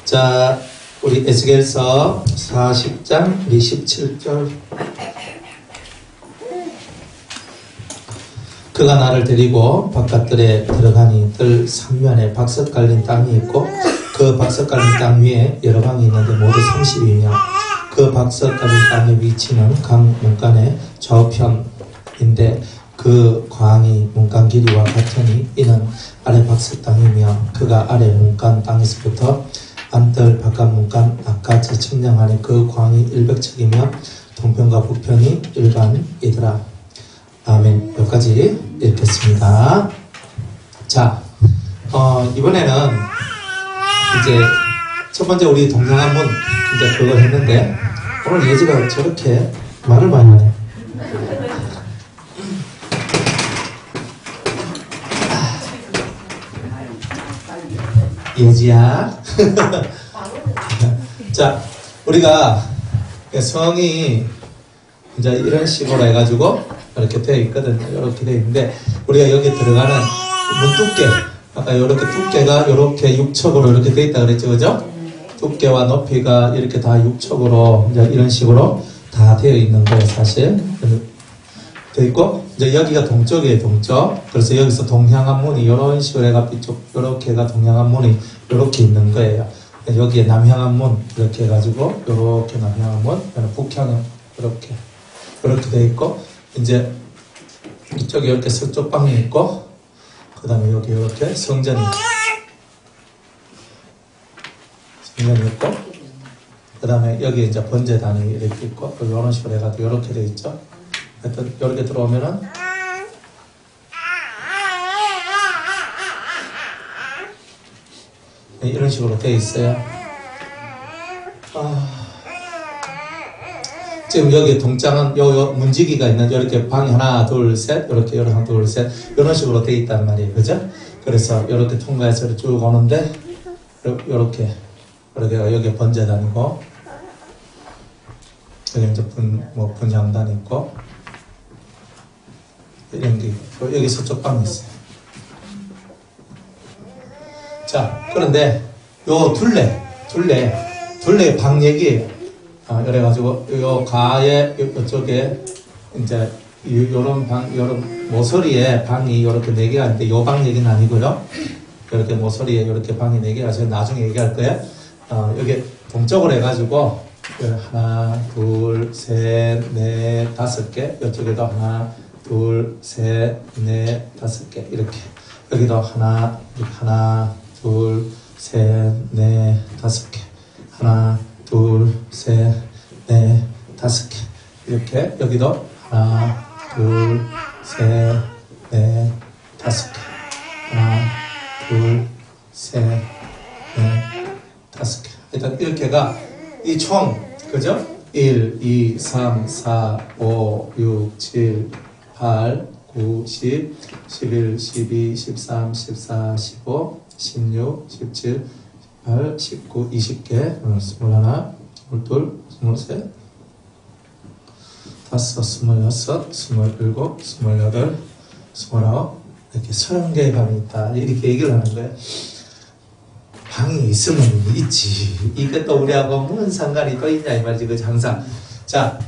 자, 우리 에스겔서 40장 27절. 그가 나를 데리고 바깥들에 들어가니 뜰 삼면에 박석 깔린 땅이 있고 그 박석 깔린 땅 위에 여러 방이 있는데 모두 30이며 그 박석 깔린 땅의 위치는 강 문간의 좌우편인데 그 광이 문간 길이와 같으니 이는 아래 박석 땅이며 그가 아래 문간 땅에서부터 안뜰 바깥 문간 앞까지 측량 안에 그 광이 100척이며 동편과 북편이 일반이더라. 아멘. 여기까지 읽겠습니다. 자, 이번에는 이제 첫 번째 우리 동양한문 이제 그걸 했는데 오늘 예지가 저렇게 말을 많이 하네. 예지야. 자, 우리가 성이 이제 이런 식으로 해가지고 이렇게 되어 있거든요. 이렇게 되어 있는데 우리가 여기 들어가는 문 두께, 아까 이렇게 두께가 이렇게 6척으로 이렇게 되어 있다 그랬죠, 그죠? 두께와 높이가 이렇게 다 6척으로 이제 이런 식으로 다 되어 있는 거예요, 사실. 되어 있고 이제 여기가 동쪽이에요, 동쪽. 그래서 여기서 동향한 문이 이런 식으로 해가 이쪽 이렇게가 동향한 문이 이렇게 있는 거예요. 여기에 남향한 문 이렇게 해가지고 이렇게 남향한 문, 북향은 이렇게 되어 있고. 이제 이쪽에 이렇게 서쪽방이 있고 그 다음에 여기 이렇게 성전이 있고 그 다음에 여기 이제 번제단이 이렇게 있고 이런 식으로 해가지고 이렇게 되어 있죠. 하여튼 이렇게 들어오면은 이런 식으로 되어 있어요. 지금 여기 동장은 요 문지기가 있는 이렇게 방이 하나 둘 셋 이렇게 하나 둘 셋 이런 식으로 되어 있단 말이에요, 그죠? 그래서 이렇게 통과해서 쭉 오는데 이렇게 여기 번제단이고 여기 이제 분향단 있고 이런 게 있고 여기 서쪽 방이 있어요. 자, 그런데 요 둘레 방 얘기예요. 그래가지고 요 가에 이쪽에 이제 요런 방, 요런 모서리에 방이 이렇게 4개가 있는데 요 방 얘기는 아니고요. 이렇게 모서리에 이렇게 방이 4개가 제가 나중에 얘기할 거예요. 여기 동쪽으로 해가지고 하나, 둘, 셋, 넷, 5개. 이쪽에도 하나, 둘, 셋, 넷, 5개 이렇게. 여기도 하나, 둘, 셋, 넷, 5개. 하나, 둘, 셋, 넷, 5개. 이렇게 여기도 하나, 둘, 셋, 넷, 5개. 하나, 둘, 셋, 넷, 5개. 일단 이렇게가 이 총, 그죠? 1, 2, 3, 4, 5, 6, 7, 8, 9, 10, 11, 12, 13, 14, 15, 16, 17, 18, 19, 20개, 21, 22, 23, 5, 26, 27, 28, 29 이렇게 30개의 방이 있다. 이렇게 얘기를 하는 거예요. 방이 있으면 있지. 이게 또 우리하고 무슨 상관이 또 있냐 이 말이지. 그 항상. 자,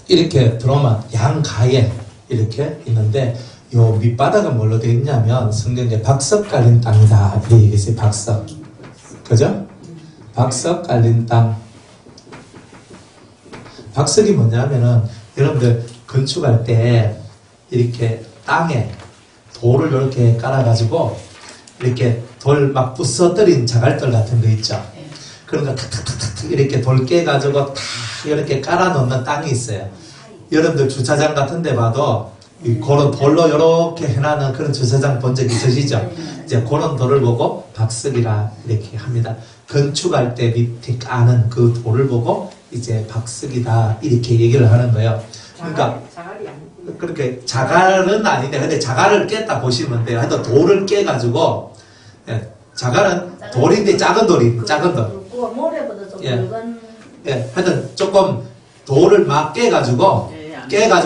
이렇게 들어오면 양가에 이렇게 있는데 요 밑바닥은 뭘로 되어 있냐면 성경에 박석 깔린 땅이다. 이렇게 얘기했어요. 박석. 그죠? 박석 깔린 땅. 박석이 뭐냐면은 여러분들 건축할 때 이렇게 땅에 돌을 이렇게 깔아가지고 이렇게 돌 막 부서뜨린 자갈돌 같은 거 있죠. 그런 거 탁탁탁탁 이렇게 돌 깨가지고 탁 이렇게 깔아놓는 땅이 있어요. 여러분들 주차장 같은 데 봐도 그런 돌로 이렇게 해놔는 그런 주차장 본 적 있으시죠? 이제 그런 돌을 보고 박석이라 이렇게 합니다. 건축할 때 밑에 까는 그 돌을 보고 이제 박석이다 이렇게 얘기를 하는 거예요. 그러니까 그렇게 자갈은 아닌데 근데 자갈을 깼다 보시면 돼요. 하여튼 돌을 깨가지고 자갈은 돌인데 작은 돌이 작은 돌. 모래보다 좀 굵은. 하여튼 조금 돌을 막 깨가지고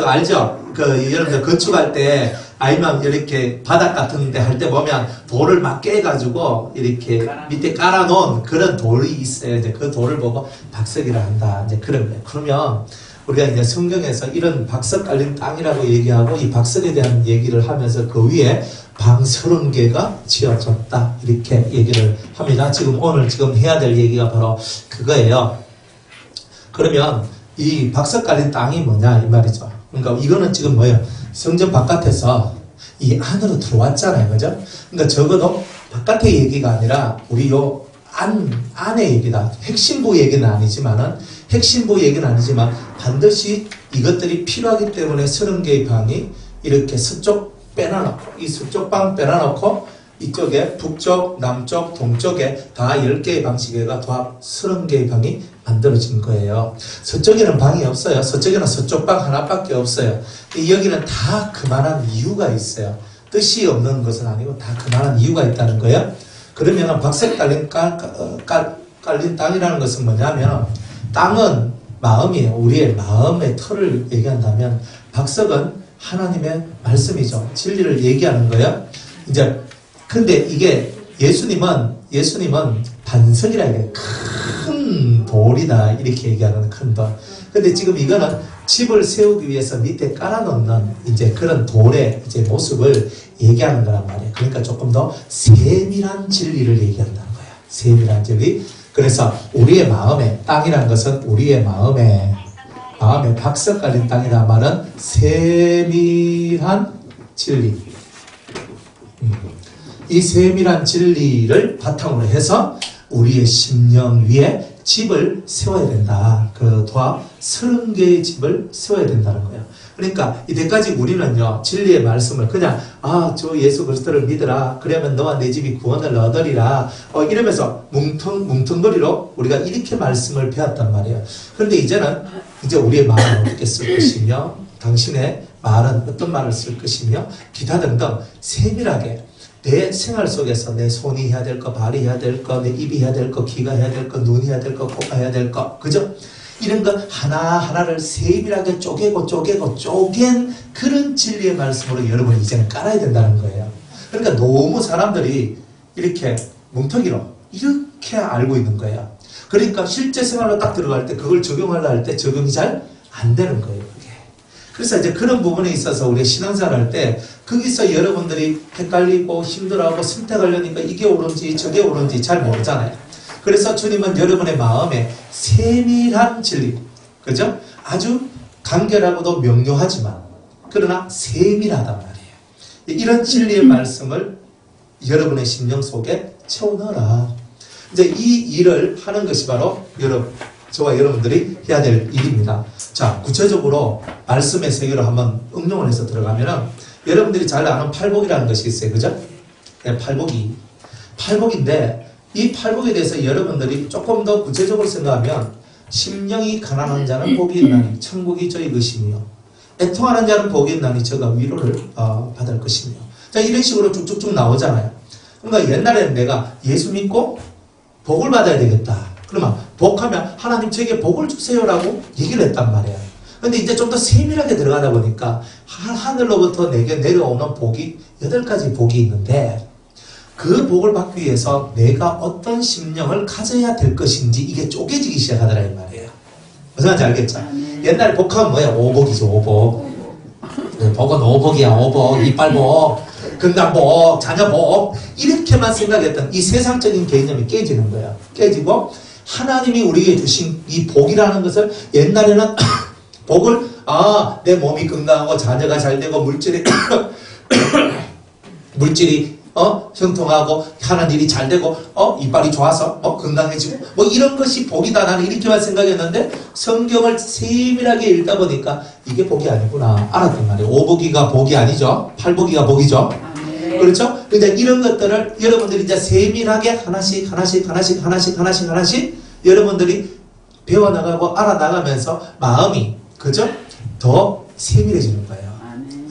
알죠? 그 여러분들 건축할 때 아니면 이렇게 바닥 같은 데 할 때 보면 돌을 막 깨가지고 이렇게 밑에 깔아놓은 그런 돌이 있어요. 이제 그 돌을 보고 박석이라 한다. 이제 그런 거예요. 그러면 우리가 이제 성경에서 이런 박석 깔린 땅이라고 얘기하고 이 박석에 대한 얘기를 하면서 그 위에 방 30개가 지어졌다. 이렇게 얘기를 합니다. 오늘 해야 될 얘기가 바로 그거예요. 그러면 이 박석 깔린 땅이 뭐냐 이 말이죠. 그러니까 이거는 지금 뭐예요? 성전 바깥에서 이 안으로 들어왔잖아요. 그죠? 그러니까 적어도 바깥의 얘기가 아니라 우리 요 안의 얘기다. 핵심부 얘기는 아니지만 반드시 이것들이 필요하기 때문에 30개의 방이 이렇게 서쪽 빼놔놓고 이 서쪽 방 빼놔놓고 이쪽에 북쪽, 남쪽, 동쪽에 다 10개의 방식에가 도합 30개의 방이 만들어진 거예요. 서쪽에는 방이 없어요. 서쪽에는 서쪽 방 하나밖에 없어요. 여기는 다 그만한 이유가 있어요. 뜻이 없는 것은 아니고 다 그만한 이유가 있다는 거예요. 그러면 박석 깔린 땅이라는 것은 뭐냐면 땅은 마음이에요. 우리의 마음의 틀을 얘기한다면 박석은 하나님의 말씀이죠. 진리를 얘기하는 거예요. 이제 근데 이게 예수님은 반석이라 이게 큰 돌이다 이렇게 얘기하는 큰 돌. 근데 지금 이거는 집을 세우기 위해서 밑에 깔아놓는 이제 그런 돌의 이제 모습을 얘기하는 거란 말이에요. 그러니까 조금 더 세밀한 진리를 얘기한다는 거예요. 세밀한 진리. 그래서 우리의 마음에 땅이라는 것은 우리의 마음에 박석 깔린 땅이라는 말은 세밀한 진리. 이 세밀한 진리를 바탕으로 해서 우리의 심령 위에 집을 세워야 된다. 그 도합 30개의 집을 세워야 된다는 거예요. 그러니까 이때까지 우리는요 진리의 말씀을 그냥 저 예수 그리스도를 믿으라 그러면 너와 내 집이 구원을 얻으리라 이러면서 뭉텅거리로 우리가 이렇게 말씀을 배웠단 말이에요. 그런데 이제는 우리의 마음을 어떻게 쓸 것이며 당신의 말은 어떤 말을 쓸 것이며 기타 등등 세밀하게 내 생활 속에서 내 손이 해야 될 거, 발이 해야 될 거, 내 입이 해야 될 거, 귀가 해야 될 거, 눈이 해야 될 거, 코가 해야 될 거, 그죠? 이런 거 하나하나를 세밀하게 쪼갠 그런 진리의 말씀으로 여러분이 이제는 깔아야 된다는 거예요. 그러니까 너무 사람들이 이렇게 뭉텅이로 이렇게 알고 있는 거예요. 그러니까 실제 생활로 딱 들어갈 때 그걸 적용하려 할 때 적용이 잘 안 되는 거예요. 그래서 이제 그런 부분에 있어서 우리 신앙생활 할 때 거기서 여러분들이 헷갈리고 힘들어하고 선택하려니까 이게 옳은지 저게 옳은지 잘 모르잖아요. 그래서 주님은 여러분의 마음에 세밀한 진리, 그죠? 아주 간결하고도 명료하지만 그러나 세밀하단 말이에요. 이런 진리의 말씀을 여러분의 심령 속에 채워넣어라. 이제 이 일을 하는 것이 바로 저와 여러분들이 해야 될 일입니다. 자, 구체적으로 말씀의 세계로 한번 응용을 해서 들어가면은 여러분들이 잘 아는 팔복이라는 것이 있어요. 그죠? 네, 팔복인데 이 팔복에 대해서 여러분들이 조금 더 구체적으로 생각하면 심령이 가난한 자는 복이 있나니 천국이 저희 것이며 애통하는 자는 복이 있나니 저가 위로를 받을 것이며 자, 이런 식으로 쭉쭉쭉 나오잖아요. 그러니까 옛날에는 내가 예수 믿고 복을 받아야 되겠다. 그러면 복하면 하나님 제게 복을 주세요라고 얘기를 했단 말이에요. 근데 이제 좀 더 세밀하게 들어가다 보니까 하늘로부터 내게 내려오는 복이 8가지 복이 있는데 그 복을 받기 위해서 내가 어떤 심령을 가져야 될 것인지 이게 쪼개지기 시작하더라 이 말이에요. 무슨 말인지 알겠죠? 옛날에 복하면 뭐야? 오복이죠, 오복. 복은 오복이야, 오복, 이빨복, 건강복, 자녀복 이렇게만 생각했던 이 세상적인 개념이 깨지는 거예요. 깨지고 하나님이 우리에게 주신 이 복이라는 것을 옛날에는 복을 내 몸이 건강하고 자녀가 잘 되고 물질이 형통하고 하는 일이 잘 되고 이빨이 좋아서 건강해지고 뭐 이런 것이 복이다. 나는 이렇게만 생각했는데 성경을 세밀하게 읽다 보니까 이게 복이 아니구나 알았단 말이에요. 오복이가 복이 아니죠. 팔복이가 복이죠. 그렇죠? 근데 이런 것들을 여러분들이 이제 세밀하게 하나씩 여러분들이 배워나가고 알아나가면서 마음이 그죠? 더 세밀해지는 거예요.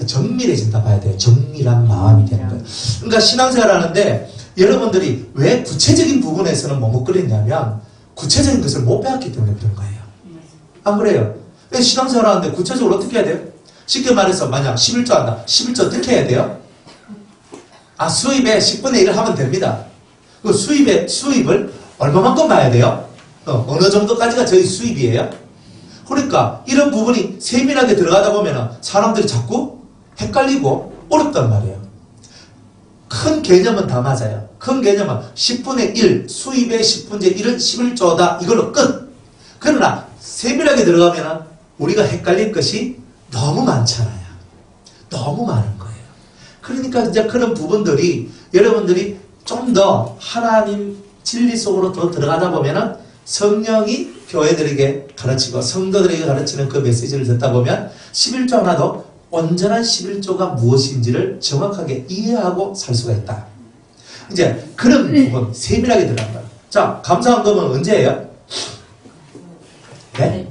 정밀해진다 봐야 돼요. 정밀한 마음이 되는 거예요. 그러니까 신앙생활 하는데 여러분들이 왜 구체적인 부분에서는 머뭇거렸냐면 구체적인 것을 못 배웠기 때문에 그런 거예요. 안 그래요? 신앙생활 하는데 구체적으로 어떻게 해야 돼요? 쉽게 말해서 만약 11조 한다. 11조 어떻게 해야 돼요? 수입의 10분의 1을 하면 됩니다. 그 수입을 얼마만큼 봐야 돼요? 어느 정도까지가 저희 수입이에요? 그러니까 이런 부분이 세밀하게 들어가다 보면 사람들이 자꾸 헷갈리고 어렵단 말이에요. 큰 개념은 다 맞아요. 큰 개념은 10분의 1, 수입의 10분의 1은 11조다. 이걸로 끝. 그러나 세밀하게 들어가면 우리가 헷갈릴 것이 너무 많잖아요. 너무 많은 거예요. 그러니까 이제 그런 부분들이 여러분들이 좀 더 하나님 진리 속으로 더 들어가다 보면은 성령이 교회들에게 가르치고 성도들에게 가르치는 그 메시지를 듣다 보면 11조 하나도 온전한 11조가 무엇인지를 정확하게 이해하고 살 수가 있다. 이제 그런 부분 세밀하게 들어간다. 자, 감사헌금은 언제예요? 네?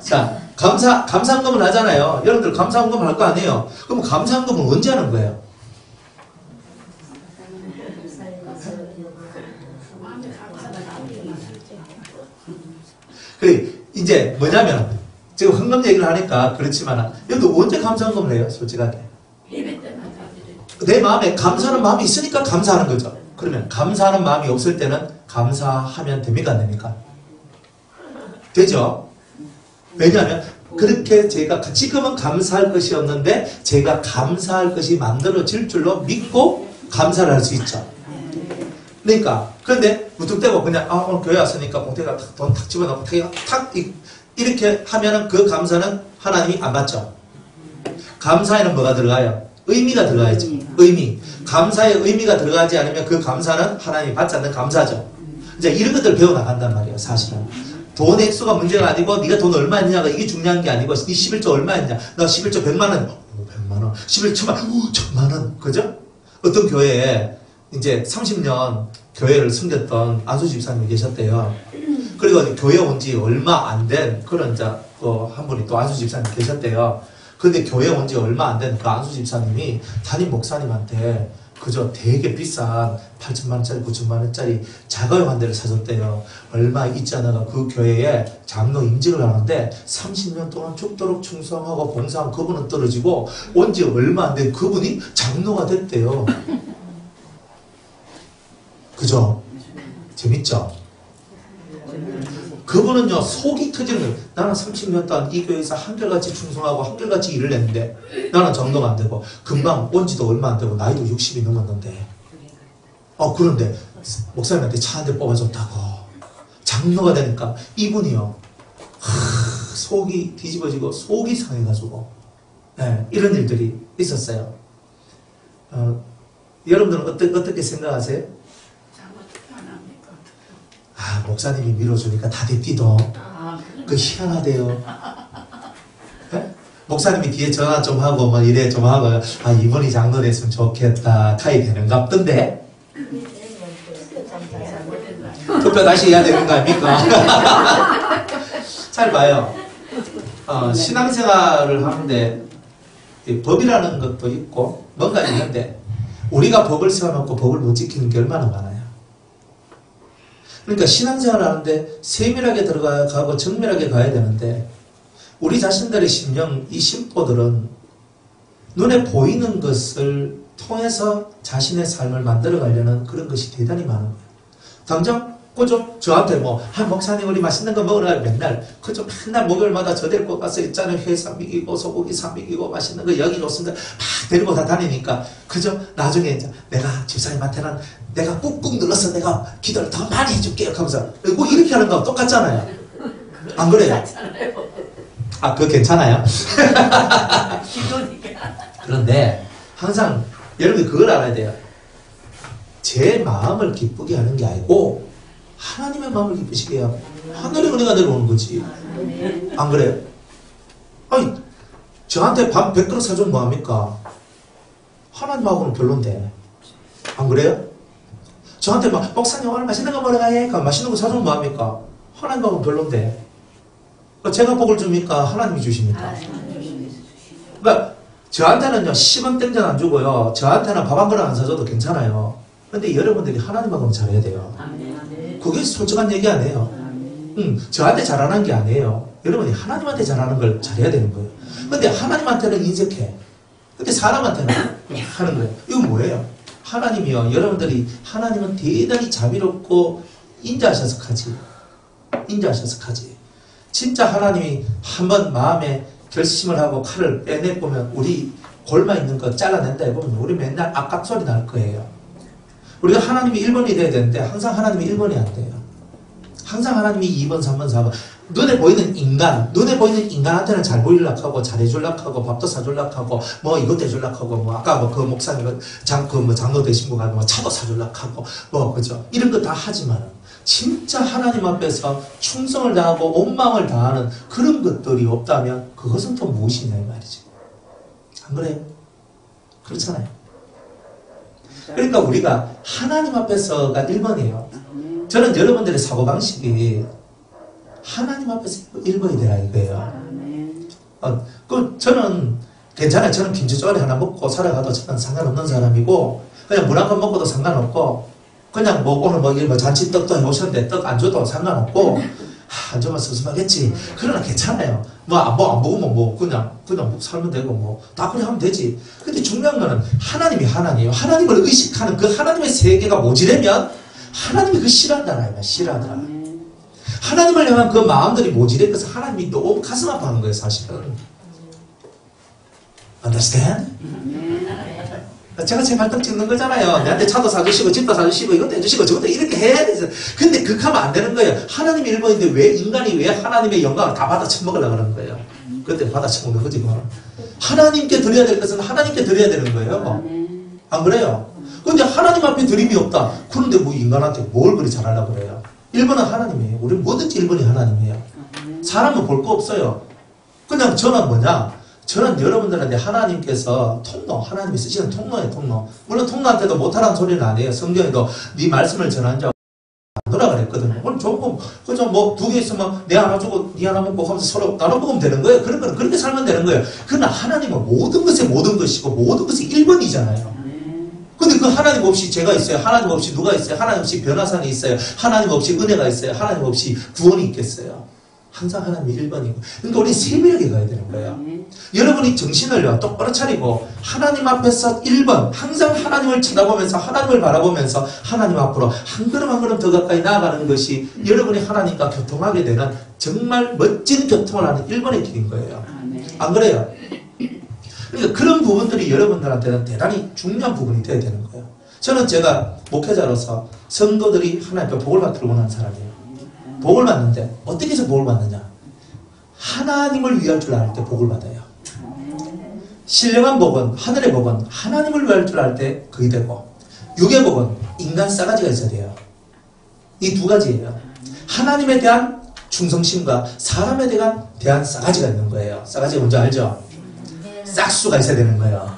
자, 감사헌금을 하잖아요. 여러분들 감사헌금 할 거 아니에요? 그럼 감사헌금은 언제 하는 거예요? 그래, 이제 뭐냐면 지금 헌금 얘기를 하니까 그렇지만 여러분 언제 감사헌금을 해요? 솔직하게. 내 마음에 감사하는 마음이 있으니까 감사하는 거죠. 그러면 감사하는 마음이 없을 때는 감사하면 됩니까? 안 됩니까? 되죠? 왜냐하면 그렇게 제가 지금은 감사할 것이 없는데 제가 감사할 것이 만들어질 줄로 믿고 감사를 할 수 있죠. 그러니까 그런데 무턱대고 그냥 오늘 교회 왔으니까 봉태가 돈 탁 집어넣고 탁 이렇게 하면은 그 감사는 하나님이 안 받죠. 감사에는 뭐가 들어가요? 의미가 들어가야죠. 의미. 감사에 의미가 들어가지 않으면 그 감사는 하나님이 받지 않는 감사죠. 이제 이런 것들을 배워나간단 말이에요. 사실은. 돈 액수가 문제가 아니고 네가 돈 얼마 했냐가 이게 중요한 게 아니고 네 11조 얼마 했냐. 나 11조 100만 원. 100만 원. 11조만. 1000만 원. 그죠? 어떤 교회에 이제 30년 교회를 섬겼던 안수 집사님이 계셨대요. 그리고 교회 온 지 얼마 안 된 그런 한 분이 또 안수 집사님 계셨대요. 근데 교회 온 지 얼마 안 된 그 안수 집사님이 담임 목사님한테 그저 되게 비싼 8천만 원짜리 9천만 원짜리 자가용 한 대를 사줬대요. 얼마 있지 않아가 그 교회에 장로 임직을 하는데 30년 동안 죽도록 충성하고 봉사한 그분은 떨어지고 온 지 얼마 안 된 그분이 장로가 됐대요. 그죠? 재밌죠? 그분은요 속이 터지는 거예요. 나는 30년 동안 이 교회에서 한결같이 충성하고 한결같이 일을 했는데 나는 장로가 안 되고 금방 온 지도 얼마 안 되고 나이도 60이 넘었는데 그런데 목사님한테 차 한 대 뽑아줬다고 장로가 되니까 이분이요 속이 뒤집어지고 속이 상해가지고 이런 일들이 있었어요. 여러분들은 어떻게 생각하세요? 목사님이 밀어주니까 다 됐디도. 그 희한하대요. 네? 목사님이 뒤에 전화 좀 하고 뭐 이래 좀 하고 이분이 장로 됐으면 좋겠다 타이 되는갑던데. 투표 다시 해야 되는 거 아닙니까? 잘 봐요. 신앙생활을 하는데 법이라는 것도 있고 뭔가 있는데 우리가 법을 세워놓고 법을 못 지키는 게 얼마나 많아요. 그러니까 신앙생활을 하는데 세밀하게 들어가고 정밀하게 가야 되는데 우리 자신들의 심령, 이 심보들은 눈에 보이는 것을 통해서 자신의 삶을 만들어가려는 그런 것이 대단히 많은 거예요. 당장 그죠? 저한테 목사님 우리 맛있는 거 먹으러 맨날 그죠? 맨날 목요일마다 저 데리고 가서 있잖아요. 회 삼미기고 소고기 삼미기고 맛있는 거 여기 좋습니다. 막 데리고 다 다니니까 그죠? 나중에 이제 내가 집사님한테는 내가 꾹꾹 눌러서 내가 기도를 더 많이 해줄게요 하면서 이렇게 하는 거 똑같잖아요. 안 그래요? 그거 괜찮아요? 그런데 항상 여러분이 그걸 알아야 돼요. 제 마음을 기쁘게 하는 게 아니고 하나님의 마음을 기쁘시게 하고 하늘의 은혜가 내려오는 거지. 안 그래요? 저한테 밥 100그릇 사주면 뭐합니까? 하나님하고는 별론데. 안 그래요? 저한테 목사님 오늘 맛있는 거 먹으러 가요. 맛있는 거 사주면 뭐합니까? 하나님하고는 별론데. 제가 복을 줍니까? 하나님이 주십니까? 그러니까 저한테는요 10원 땡전 안 주고요 저한테는 밥 한 그릇 안 사줘도 괜찮아요. 근데 여러분들이 하나님하고는 잘해야 돼요. 그게 솔직한 얘기 아니에요. 저한테 잘하는 게 아니에요. 여러분이 하나님한테 잘하는 걸 잘해야 되는 거예요. 근데 하나님한테는 인색해. 근데 사람한테는 하는 거예요. 이건 뭐예요? 하나님이요. 여러분들이 하나님은 대단히 자비롭고 인자하셔서 하지. 인자하셔서 하지. 진짜 하나님이 한번 마음에 결심을 하고 칼을 빼내보면 우리 골마 있는 거 잘라낸다 해보면 우리 맨날 악각소리 날 거예요. 우리가 하나님이 1번이 돼야 되는데 항상 하나님이 1번이 안 돼요. 항상 하나님이 2번, 3번, 4번. 눈에 보이는 인간한테는 잘 보이려고 하고, 잘해주려고 하고, 밥도 사주려고 하고, 뭐 이것도 해주려고 하고, 뭐 아까 뭐 그 목사님, 장로 되신 분 가면 차도 사주려고 하고, 뭐, 그죠? 이런 거 다 하지만, 진짜 하나님 앞에서 충성을 다하고 온 마음을 다하는 그런 것들이 없다면, 그것은 또 무엇이냐, 이 말이지. 안 그래요? 그렇잖아요. 그러니까 우리가 하나님 앞에서가 1번이에요. 저는 여러분들의 사고방식이 하나님 앞에서 1번이 되라 이거예요. 저는 괜찮아요. 저는 김치조리 하나 먹고 살아가도 저는 상관없는 사람이고, 그냥 물 한 번 먹고도 상관없고, 그냥 뭐 오늘 뭐 잔치떡도 해오셨는데 떡 안 줘도 상관없고, 안 주면 섭섭하겠지. 그러나 괜찮아요. 뭐 안 먹으면 뭐 그냥 살면 되고 뭐 다 그래 하면 되지. 근데 중요한 거는 하나님이 하나님이에요. 하나님을 의식하는 그 하나님의 세계가 모지르면 하나님이 그 싫어한다는 거야. 싫어하더라. 하나님을 향한 그 마음들이 모지르면서 하나님이 너무 가슴 아파하는 거예요, 사실은. Understand? 제가 제 발등 찍는 거잖아요. 내한테 차도 사주시고 집도 사주시고 이것도 해주시고 저것도 이렇게 해야 되죠. 근데 그렇게 하면 안 되는 거예요. 하나님이 1번인데 왜 인간이 왜 하나님의 영광을 다 받아 처먹으려고 하는 거예요. 그때 받아 처먹는 거지 뭐. 하나님께 드려야 될 것은 하나님께 드려야 되는 거예요. 안 그래요? 근데 하나님 앞에 드림이 없다. 그런데 뭐 인간한테 뭘 그리 잘하려고 그래요. 1번은 하나님이에요. 우리 뭐든지 1번이 하나님이에요. 사람은 볼 거 없어요. 그냥 저는 뭐냐? 저는 여러분들한테 하나님께서 하나님이 쓰시는 통로예요, 통로. 물론 통로한테도 못하라는 소리는 안 해요. 성경에도 네 말씀을 전한 자 안 돌아 그랬거든요. 오늘 좋고, 그죠? 뭐, 2개 있으면 내 하나 주고, 네 하나 먹고 하면서 서로 나눠 먹으면 되는 거예요. 그런 거는 그렇게 살면 되는 거예요. 그러나 하나님은 모든 것에 모든 것이고, 모든 것이 1번이잖아요. 근데 그 하나님 없이 제가 있어요. 하나님 없이 누가 있어요. 하나님 없이 변화산이 있어요. 하나님 없이 은혜가 있어요. 하나님 없이 구원이 있겠어요. 항상 하나님이 1번이고. 그러니까 우리 세밀하게 가야 되는 거예요. 여러분이 정신을 똑바로 차리고 하나님 앞에서 1번 항상 하나님을 쳐다보면서 하나님을 바라보면서 하나님 앞으로 한 걸음 한 걸음 더 가까이 나아가는 것이 여러분이 하나님과 교통하게 되는 정말 멋진 교통을 하는 1번의 길인 거예요. 안 그래요? 그러니까 그런 부분들이 여러분들한테는 대단히 중요한 부분이 되어야 되는 거예요. 저는 제가 목회자로서 성도들이 하나님 앞에 복을 받기를 원하는 사람이에요. 복을 받는데 어떻게 해서 복을 받느냐? 하나님을 위할 줄 알 때 복을 받아요. 신령한 복은, 하늘의 복은 하나님을 위할 줄 알 때 그게 되고, 육의 복은 인간 싸가지가 있어야 돼요. 이 두 가지예요. 하나님에 대한 충성심과 사람에 대한 싸가지가 있는 거예요. 싸가지가 뭔지 알죠? 싹수가 있어야 되는 거예요.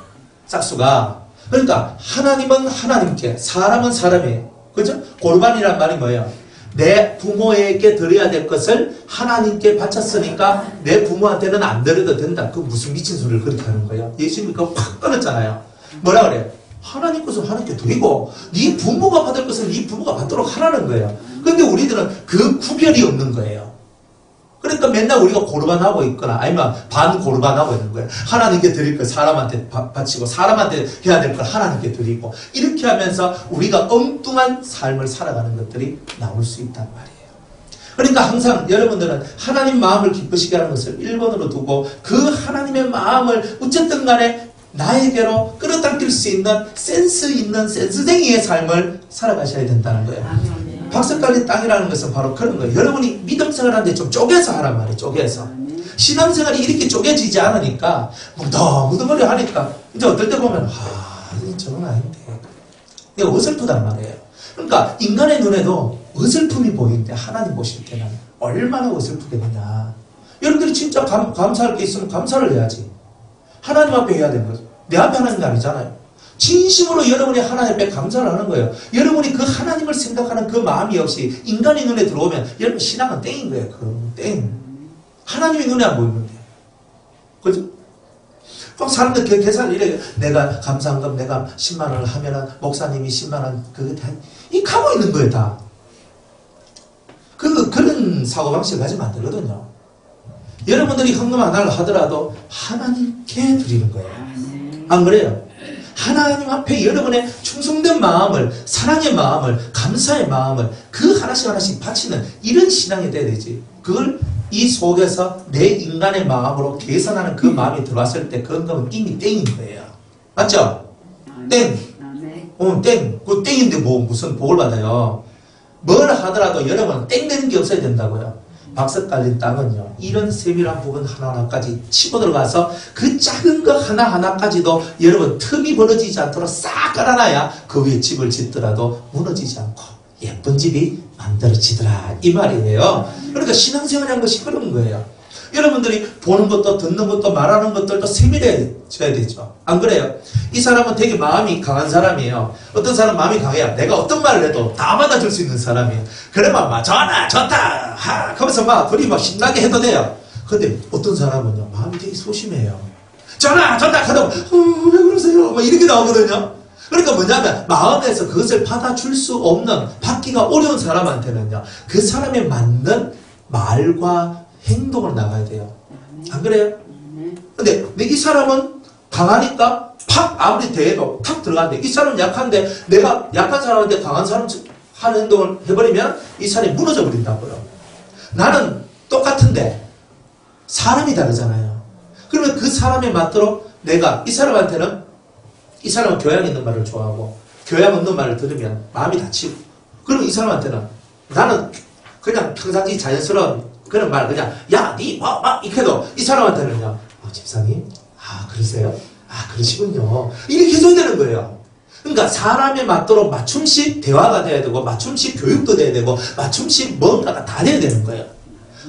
싹수가. 그러니까 하나님은 하나님께, 사람은 사람이에요. 그죠? 고르반이란 말이 뭐예요? 내 부모에게 드려야 될 것을 하나님께 바쳤으니까 내 부모한테는 안 드려도 된다. 그 무슨 미친 소리를 그렇게 하는 거예요? 예수님이 그거 팍 끊었잖아요. 뭐라 그래요? 하나님 것은 하나님께 드리고 네 부모가 받을 것은 네 부모가 받도록 하라는 거예요. 그런데 우리들은 그 구별이 없는 거예요. 그러니까 맨날 우리가 고르반하고 있거나 아니면 반고르반하고 있는 거예요. 하나님께 드릴 걸 사람한테 바치고 사람한테 해야 될 걸 하나님께 드리고 이렇게 하면서 우리가 엉뚱한 삶을 살아가는 것들이 나올 수 있단 말이에요. 그러니까 항상 여러분들은 하나님 마음을 기쁘시게 하는 것을 1번으로 두고 그 하나님의 마음을 어쨌든 간에 나에게로 끌어당길 수 있는 센스 있는 센스쟁이의 삶을 살아가셔야 된다는 거예요. 박석갈린 땅이라는 것은 바로 그런 거예요. 여러분이 믿음 생활하는데 좀 쪼개서 하란 말이에요. 쪼개서. 신앙생활이 이렇게 쪼개지지 않으니까 무덤무덤거려 하니까 이제 어떨 때 보면 저건 아닌데. 내가 어설프단 말이에요. 그러니까 인간의 눈에도 어설픔이 보이는데 하나님 보실 때는 얼마나 어설프겠느냐. 여러분들이 진짜 감사할 게 있으면 감사를 해야지. 하나님 앞에 해야 되는 거죠. 내 앞에 하는 게 아니잖아요. 진심으로 여러분이 하나님 앞에 감사를 하는 거예요. 여러분이 그 하나님을 생각하는 그 마음이 없이 인간의 눈에 들어오면 여러분 신앙은 땡인 거예요. 땡. 하나님의 눈에 안 보이는데. 그죠? 꼭 사람들 계산을 이래. 내가 감사한금 내가 10만 원을 하면은 목사님이 10만 원 그거 다 이 가고 있는 거예요, 다. 그런 사고방식을 가지면 안 되거든요. 여러분들이 헌금 하나를 하더라도 하나님께 드리는 거예요. 안 그래요? 하나님 앞에 여러분의 충성된 마음을, 사랑의 마음을, 감사의 마음을 그 하나씩 하나씩 바치는 이런 신앙이 돼야 되지. 그걸 이 속에서 내 인간의 마음으로 계산하는 그 마음이 들어왔을 때 그 헌금은 이미 땡인 거예요. 맞죠? 땡. 땡. 그 땡인데 뭐 무슨 복을 받아요. 뭘 하더라도 여러분 땡되는 게 없어야 된다고요. 박석 깔린 땅은요, 이런 세밀한 부분 하나하나까지 치고 들어가서 그 작은 거 하나하나까지도 여러분 틈이 벌어지지 않도록 싹 깔아놔야 그 위에 집을 짓더라도 무너지지 않고 예쁜 집이 만들어지더라 이 말이에요. 그러니까 신앙생활이라는 것이 그런 거예요. 여러분들이 보는 것도 듣는 것도 말하는 것들도 세밀해져야 되죠. 안 그래요? 이 사람은 되게 마음이 강한 사람이에요. 어떤 사람 마음이 강해야 내가 어떤 말을 해도 다 받아줄 수 있는 사람이에요. 그러면 막 전화 좋다 하 하면서 막 둘이 막 신나게 해도 돼요. 근데 어떤 사람은요 마음이 되게 소심해요. 전화 좋다 하도 왜 그러세요? 막 이렇게 나오거든요. 그러니까 뭐냐면 마음에서 그것을 받아줄 수 없는, 받기가 어려운 사람한테는요 그 사람에 맞는 말과 행동으로 나가야 돼요. 안 그래요? 근데 이 사람은 강하니까 팍 아무리 대해도 탁 들어가는데 이 사람은 약한데 내가 약한 사람한테 강한 사람 하는 행동을 해버리면 이 사람이 무너져 버린다고요. 나는 똑같은데 사람이 다르잖아요. 그러면 그 사람에 맞도록 내가 이 사람한테는 이 사람은 교양 있는 말을 좋아하고 교양 없는 말을 들으면 마음이 다치고, 그럼 이 사람한테는 나는 그냥 평상시 자연스러운 그런 말 그냥 야 니 뭐 이렇게 해도 이 사람한테는요 집사님 그러세요? 그러시군요 이렇게 해줘야 되는 거예요. 그러니까 사람에 맞도록 맞춤식 대화가 돼야 되고 맞춤식 교육도 돼야 되고 맞춤식 뭔가가 다 돼야 되는 거예요.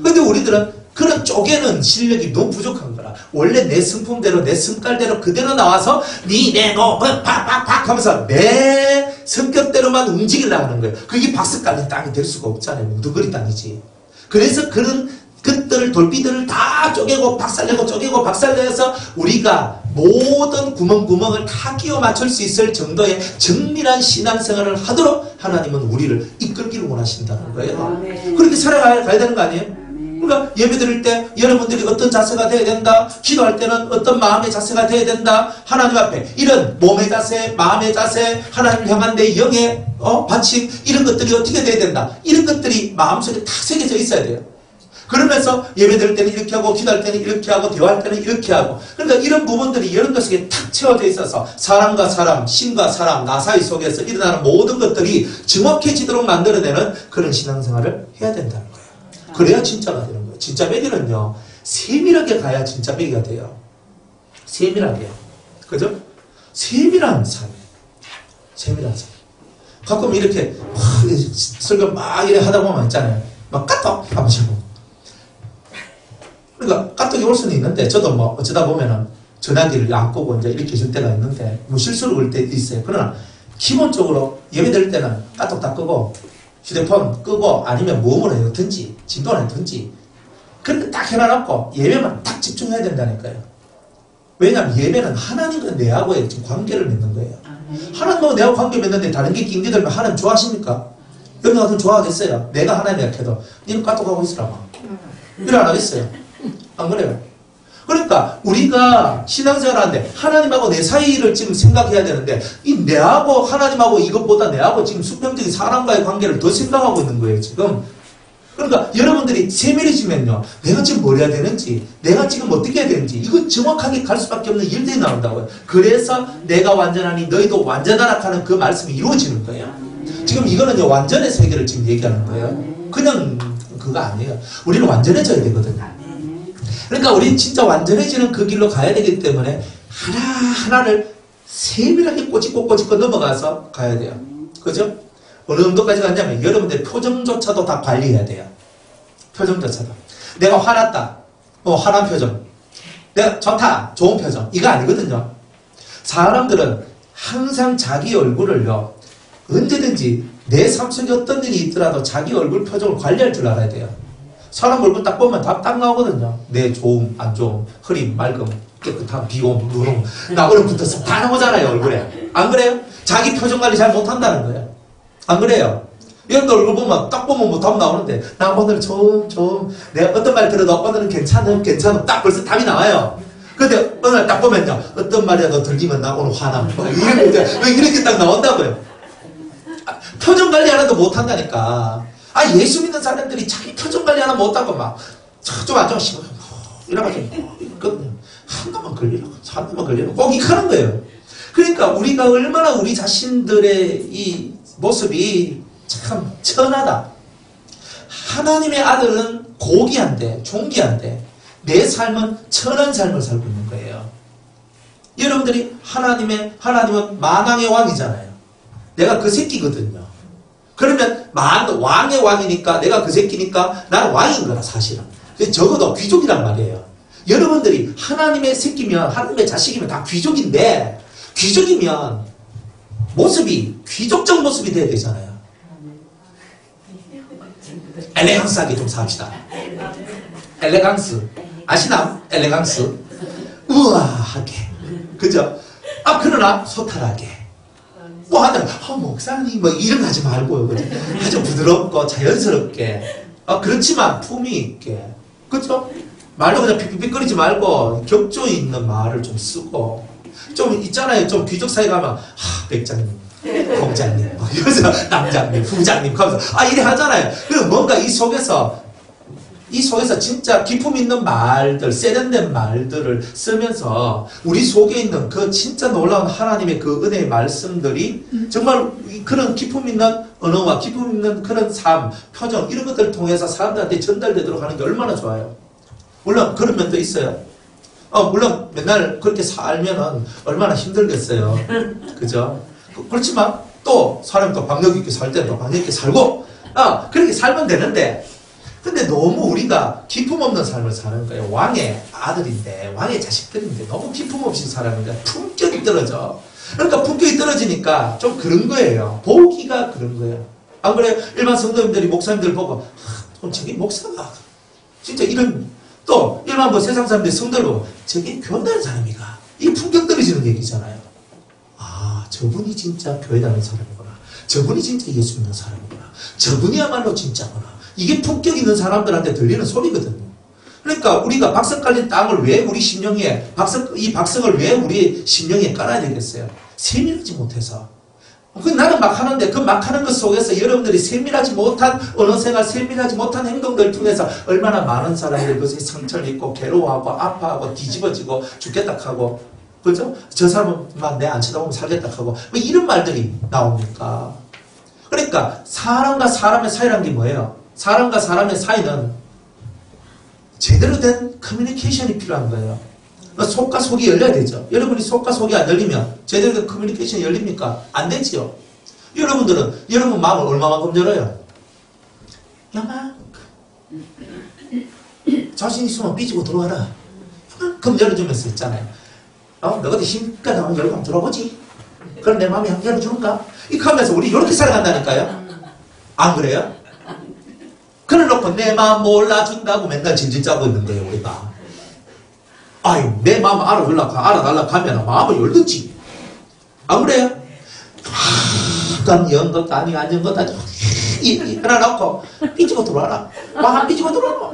근데 우리들은 그런 쪼개는 실력이 너무 부족한 거라. 원래 내 성품대로 내 성깔대로 그대로 나와서 니 내고 팍팍팍 하면서 내 성격대로만 움직이려고 하는 거예요. 그게 박석 깔린 땅이 될 수가 없잖아요. 뭉두거리 땅이지. 그래서 그런 것들을 돌비들을 다 쪼개고 박살내고 쪼개고 박살내서 우리가 모든 구멍구멍을 다 끼워 맞출 수 있을 정도의 정밀한 신앙생활을 하도록 하나님은 우리를 이끌기를 원하신다는 거예요. 그렇게 살아가야 되는 거 아니에요? 그러니까 예배 드릴 때 여러분들이 어떤 자세가 돼야 된다, 기도할 때는 어떤 마음의 자세가 돼야 된다, 하나님 앞에 이런 몸의 자세, 마음의 자세, 하나님을 향한 내 영의 바침, 이런 것들이 어떻게 돼야 된다, 이런 것들이 마음속에 다 새겨져 있어야 돼요. 그러면서 예배 드릴 때는 이렇게 하고 기도할 때는 이렇게 하고 대화할 때는 이렇게 하고, 그러니까 이런 부분들이 이런 것에 탁 채워져 있어서 사람과 사람, 신과 사람, 나 사이 속에서 일어나는 모든 것들이 정확해지도록 만들어내는 그런 신앙생활을 해야 된다는 거예요. 그래야 진짜가 되는 거예요. 진짜 매기는요 세밀하게 가야 진짜 매기가 돼요. 세밀하게. 그죠? 세밀한 삶. 세밀한 삶. 가끔 이렇게 설교 막 이래 하다 보면 있잖아요. 막 까똑 한번 쳐보고. 그러니까 까똑이 올 수는 있는데 저도 뭐 어쩌다 보면은 전화기를 안 끄고 이제 이렇게 줄 때가 있는데 뭐 실수로 올 때 있어요. 그러나 기본적으로 예배 드릴 때는 까똑 다 끄고 휴대폰 끄고 아니면 모음을 해놓든지 진도를 해놓든지 그렇게 딱 해놔놓고 예배만 딱 집중해야 된다니까요. 왜냐하면 예배는 하나님과 내하고의 지금 관계를 맺는 거예요. 하나님하고 내하고 관계 맺는데 다른 게 낑기들면 하나님 좋아하십니까? 여러분 같으면 좋아하겠어요? 내가 하나님이라 해도 니는 까똑하고 있으라고 일 안 하겠어요? 안 그래요? 그러니까 우리가 신앙생활 하는데 하나님하고 내 사이를 지금 생각해야 되는데 이 내하고 하나님하고 이것보다 내하고 지금 수평적인 사람과의 관계를 더 생각하고 있는 거예요 지금. 그러니까 여러분들이 세밀해지면요 내가 지금 뭘 해야 되는지, 내가 지금 어떻게 해야 되는지 이거 정확하게 갈 수밖에 없는 일들이 나온다고요. 그래서 내가 완전하니 너희도 완전하라 하는 그 말씀이 이루어지는 거예요. 지금 이거는요 완전의 세계를 지금 얘기하는 거예요. 그냥 그거 아니에요. 우리는 완전해져야 되거든요. 그러니까 우리는 진짜 완전해지는 그 길로 가야 되기 때문에 하나하나를 세밀하게 꼬집고 넘어가서 가야 돼요. 그죠? 어느 정도까지 갔냐면 여러분들 표정조차도 다 관리해야 돼요. 표정조차도. 내가 화났다. 화난 표정. 내가 좋다. 좋은 표정. 이거 아니거든요. 사람들은 항상 자기 얼굴을요. 언제든지 내 삶 속에 어떤 일이 있더라도 자기 얼굴 표정을 관리할 줄 알아야 돼요. 사람 얼굴 딱 보면 다 딱 나오거든요. 내 좋음, 안 좋음, 흐림, 맑음, 깨끗함, 비옴, 누름, 나그름 붙어서 다 나오잖아요, 얼굴에. 안 그래요? 자기 표정 관리 잘 못한다는 거예요. 안 그래요? 여러분들 얼굴 보면 딱 보면 뭐 답 나오는데 나 오늘 좀 내가 어떤 말 들어도 오늘은 괜찮음 딱 벌써 답이 나와요. 근데 어느 날 딱 보면요 어떤 말이라도 들리면 나 오늘 화남 왜 이렇게 딱 나온다고요. 표정 관리 하나도 못한다니까. 예수 믿는 사람들이 자기 표정 관리 하나 못하고 막 좀 안 좋으시고 이래가지고 한번만 걸리라고 꼭 이렇게 하는 거예요. 그러니까 우리가 얼마나 우리 자신들의 이 모습이 참 천하다. 하나님의 아들은 고귀한데 존귀한데 내 삶은 천한 삶을 살고 있는 거예요. 여러분들이 하나님은 만왕의 왕이잖아요. 내가 그 새끼거든요. 그러면 왕의 왕이니까 내가 그 새끼니까 나는 왕인 거라 사실은. 적어도 귀족이란 말이에요. 여러분들이 하나님의 새끼면 하나님의 자식이면 다 귀족인데 귀족이면 모습이 귀족적 모습이 돼야 되잖아요. 엘레강스하게 좀 삽시다. 엘레강스 아시나? 엘레강스 우아하게 그죠? 그러나 소탈하게 뭐 하다가 목사님 뭐 이런 거 하지 말고요. 그죠? 아주 부드럽고 자연스럽게 그렇지만 품위 있게 그죠? 말도 그냥 픽픽거리지 말고 격조 있는 말을 좀 쓰고 좀 있잖아요. 좀 귀족 사이 가면 백장님 공장님 이러면서 남장님 부장님 하면서 이래 하잖아요. 그리고 뭔가 이 속에서 진짜 기품 있는 말들, 세련된 말들을 쓰면서 우리 속에 있는 그 진짜 놀라운 하나님의 그 은혜의 말씀들이 정말 그런 기품 있는 언어와 기품 있는 그런 삶, 표정 이런 것들을 통해서 사람들한테 전달되도록 하는 게 얼마나 좋아요. 물론 그런 면도 있어요. 물론 맨날 그렇게 살면은 얼마나 힘들겠어요. 그죠? 그렇지만 또 사람이 또 박력 있게 살 때는 또 박력 있게 살고 그렇게 살면 되는데 근데 너무 우리가 기품 없는 삶을 사는 거예요. 왕의 아들인데 왕의 자식들인데 너무 기품 없이 살아가니까 품격이 떨어져. 그러니까 품격이 떨어지니까 좀 그런 거예요. 보기가 그런 거예요. 안 그래요? 일반 성도님들이 목사님들 보고 저기 목사가 진짜 이런 또 일반 뭐 세상 사람들이 성도로 저게 교회다는 사람이가 이게 품격 떨어지는 얘기잖아요. 저분이 진짜 교회 다니는 사람이구나. 저분이 진짜 예수 믿는 사람이구나. 저분이야말로 진짜구나. 이게 품격 있는 사람들한테 들리는 소리거든요. 그러니까 우리가 박석 깔린 땅을 왜 우리 심령에 이 박석을 왜 우리 심령에 깔아야 되겠어요? 세밀하지 못해서. 나는 막 하는데 그 막 하는 것 속에서 여러분들이 세밀하지 못한 언어생활, 세밀하지 못한 행동들을 통해서 얼마나 많은 사람들이 그것에 상처를 입고 괴로워하고 아파하고 뒤집어지고 죽겠다 하고 그죠? 저 사람은 막 내 안 쳐다보면 살겠다 하고 뭐 이런 말들이 나옵니까? 그러니까 사람과 사람의 사이라는 게 뭐예요? 사람과 사람의 사이는 제대로 된 커뮤니케이션이 필요한 거예요. 속과 속이 열려야 되죠. 여러분이 속과 속이 안 열리면 제대로 된 커뮤니케이션이 열립니까? 안 되지요. 여러분 마음을 얼마만큼 열어요? 야만큼. 자신 있으면 삐지고 들어와라. 그럼 열어주면서 있잖아요. 너가 힘있게 나오면 열고 한번 들어보지. 그럼 내 마음이 한번 열어주는가? 이렇게 하면서 우리 이렇게 살아간다니까요. 안 그래요? 그래 놓고 내 마음 몰라준다고 맨날 질질 짜고 있는 거예요, 우리가. 내 마음 알아달라고 하면 마음을 열든지. 안 그래요? 연 것도 아니고 안 연 것도 아니고 하나 놓고 삐지고 들어와라. 막 삐지고 들어와라.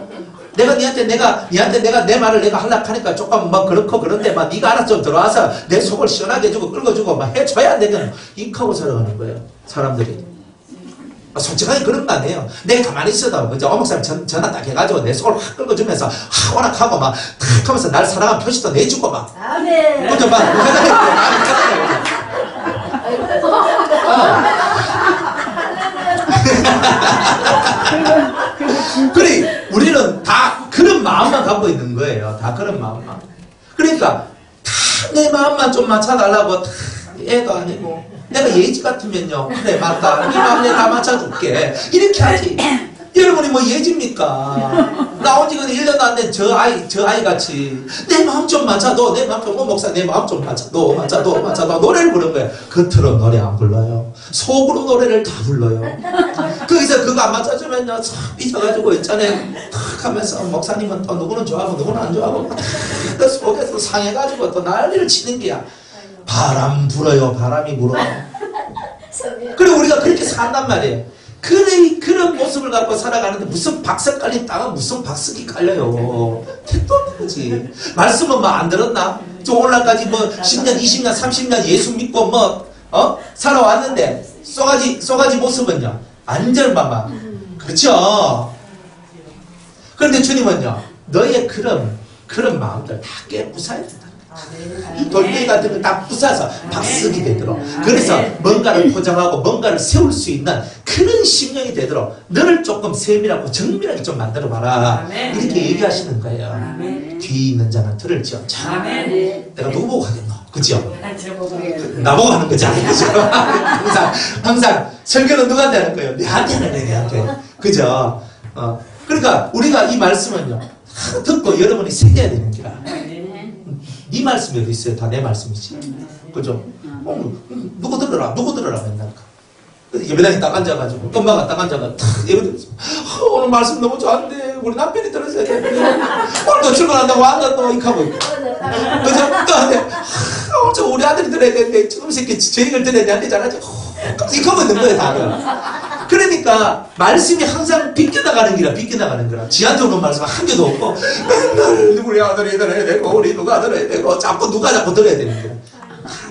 내가 내 말을 내가 하려고 하니까 조금 뭐 그렇고 그런데 막 네가 알아서 좀 들어와서 내 속을 시원하게 해주고 끌어주고 막 해줘야 안 되겠네. 익하고 살아가는 거예요, 사람들이. 솔직하게 그런 거 아니에요. 내가 가만히 있어도 그죠? 어목사님 전화 딱 해가지고 내 속을 확 끌어주면서 오락하고 막 탁 하면서 날 사랑한 표시도 내주고 막. 아멘. 그죠? 막 그래, 우리는 다 그런 마음만 갖고 있는 거예요. 다 그런 마음만. 그러니까 다 내 마음만 좀 맞춰달라고 다 애도 아니고 내가 예지 같으면요. 그래 맞다. 네 마음 내가 다 맞춰줄게. 이렇게 하지. 여러분이 뭐 예지입니까? 나온 지가 1년도 안 된 저 아이 같이 내 마음 좀 맞춰도 내 마음 좀 목사 내 마음 좀 맞춰도 노래를 부르는 거예요. 겉으로 노래 안 불러요. 속으로 노래를 다 불러요. 거기서 그거 안 맞춰주면요 삐져가지고 있잖아요. 탁 하면서 목사님은 또 누구는 좋아하고 누구는 안 좋아하고 그 속에서 상해가지고 또 난리를 치는 게야. 바람 불어요. 바람이 불어. 그리고 우리가 그렇게 산단 말이에요. 그런 모습을 갖고 살아가는데 무슨 박석 깔린 땅은 무슨 박석이 깔려요. 택도 없는 거지. 말씀은 뭐 안 들었나? 저 오늘날까지 뭐 10년, 20년, 30년 예수 믿고 살아왔는데 쏘가지 모습은요. 안절마마. 그렇죠? 그런데 주님은요. 너의 그런 마음들 다 깨부숴야 된다. 이 돌멩이 같은 거 딱 부숴서 박석이 되도록, 그래서 뭔가를 포장하고 뭔가를 세울 수 있는 그런 심령이 되도록 너를 조금 세밀하고 정밀하게 좀 만들어봐라. 이렇게 얘기하시는 거예요. 뒤에 있는 자는 들을 지어자. 내가 누구 보고 하겠노? 그죠? 나보고 하는 거잖아요. 항상 설교는 누구한테 하는 거예요? 내한테 하는 거예요. 내한테. 그죠? 그러니까 우리가 이 말씀은요, 듣고 여러분이 새겨야 되는 기라. 네 말씀이 어디 있어요? 다 내 말씀이지. 그죠? 누구 들으라 맨날. 예배당에 딱 앉아가지고, 엄마가 딱 앉아가지고, 예배 드렸어. 오늘 말씀 너무 좋았는데, 우리 남편이 들었어야 되는데, 오늘도 출근한다고 안 간다고, 이렇게 하고 있고. 그죠? 또 하는데, 오늘 우리 아들이 들어야 되는데, 지금 새끼 제 얘기를 들어야 되는데, 잘하지. 이렇게 하고 있는 거예요, 다들. 그러니까, 말씀이 항상 비껴나가는 거라. 지한테 오는 말씀 한 개도 없고, 맨날 우리 아들이 들어야 되고, 우리 누가 들어야 되고, 자꾸 들어야 되는 거야.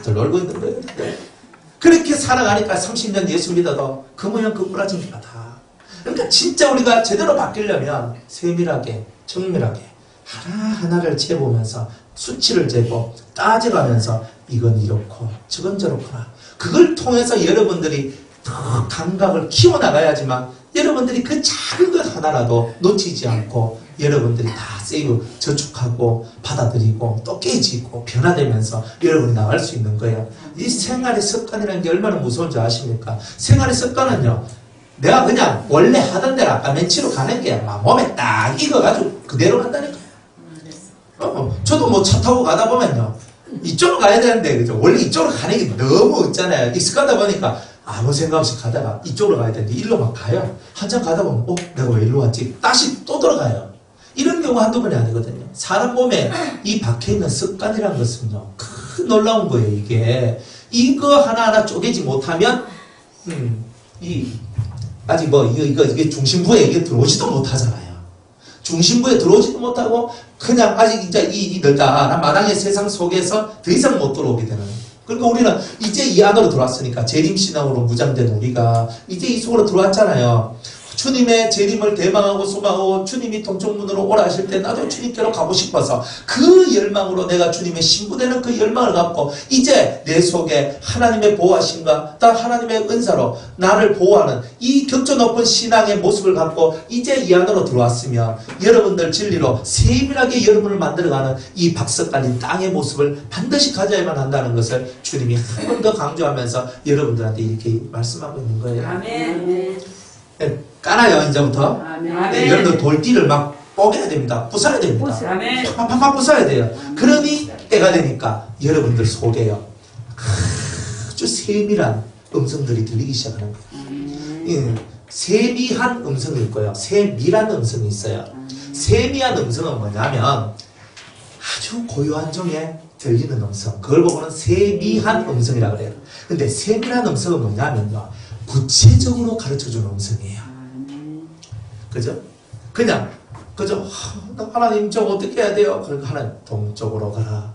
다들 놀고 있는 거예요. 그렇게 살아가니까 30년 예수 믿어도 그 모양 그 꾸라진 게 같아. 그러니까 진짜 우리가 제대로 바뀌려면 세밀하게, 정밀하게 하나하나를 재보면서 수치를 재고 따져가면서 이건 이렇고 저건 저렇구나. 그걸 통해서 여러분들이 더 감각을 키워나가야지만 여러분들이 그 작은 것 하나라도 놓치지 않고 여러분들이 다 세이브 저축하고 받아들이고 또 깨지고 변화되면서 여러분이 나갈 수 있는 거예요. 이 생활의 습관이라는 게 얼마나 무서운지 아십니까? 생활의 습관은요, 내가 그냥 원래 하던 대로 아까 맨치로 가는 게 막 몸에 딱 익어가지고 그대로 간다니까요. 저도 뭐 차 타고 가다 보면요, 이쪽으로 가야 되는데, 그죠? 원래 이쪽으로 가는 게 너무 있잖아요. 익숙하다 보니까 아무 생각 없이 가다가 이쪽으로 가야 되는데 일로 막 가요. 한참 가다 보면 내가 왜 일로 왔지? 다시 또 들어가요. 이런 경우 한두 번이 아니거든요. 사람 몸에 이 박혀있는 습관이라는 것은요, 큰 놀라운 거예요. 이거 하나하나 쪼개지 못하면 아직 이게 중심부에 이게 들어오지도 못하잖아요. 중심부에 들어오지도 못하고 그냥 아직 이제 난 마당의 세상 속에서 더 이상 못 들어오게 되는. 그러니까 우리는 이제 이 안으로 들어왔으니까, 재림신앙으로 무장된 우리가 이제 이 속으로 들어왔잖아요. 주님의 재림을 대망하고 소망하고 주님이 동쪽문으로 오라 하실 때 나도 주님께로 가고 싶어서 그 열망으로 내가 주님의 신부되는 그 열망을 갖고 이제 내 속에 하나님의 보호하심과 또 하나님의 은사로 나를 보호하는 이 격조 높은 신앙의 모습을 갖고 이제 이 안으로 들어왔으면 여러분들 진리로 세밀하게 여러분을 만들어가는 이 박석 깔린 땅의 모습을 반드시 가져야만 한다는 것을 주님이 한 번 더 강조하면서 여러분들한테 이렇게 말씀하고 있는 거예요. 아멘. 네, 깔아요, 이제부터. 네, 여러분들 돌띠를 막 뽀개야 됩니다. 부숴야 됩니다. 팍팍팍 부숴야 돼요. 그러니 때가 되니까 여러분들 속에요, 아주 세밀한 음성들이 들리기 시작하는 거예요. 세미한 음성일 거예요. 세밀한 음성이 있어요. 세미한 음성은 뭐냐면 아주 고요한 중에 들리는 음성, 그걸 보고는 세미한 음성이라고 그래요. 근데 세밀한 음성은 뭐냐면요, 구체적으로 가르쳐주는 음성이에요. 그죠? 그냥 그죠? 하나님 저 어떻게 해야 돼요? 그러니까 하나님 동쪽으로 가라.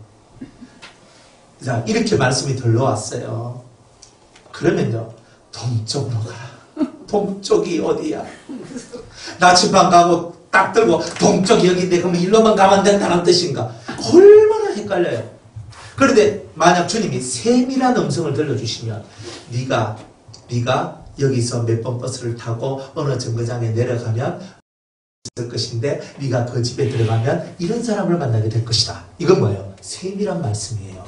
자, 이렇게 말씀이 들러왔어요. 그러면요, 동쪽으로 가라. 동쪽이 어디야? 나침반 가고 딱 들고 동쪽이 여기인데 그러면 일로만 가면 된다는 뜻인가? 얼마나 헷갈려요. 그런데 만약 주님이 세밀한 음성을 들려주시면 네가 여기서 몇 번 버스를 타고 어느 정거장에 내려가면 있을 것인데 네가 그 집에 들어가면 이런 사람을 만나게 될 것이다. 이건 뭐예요? 세밀한 말씀이에요.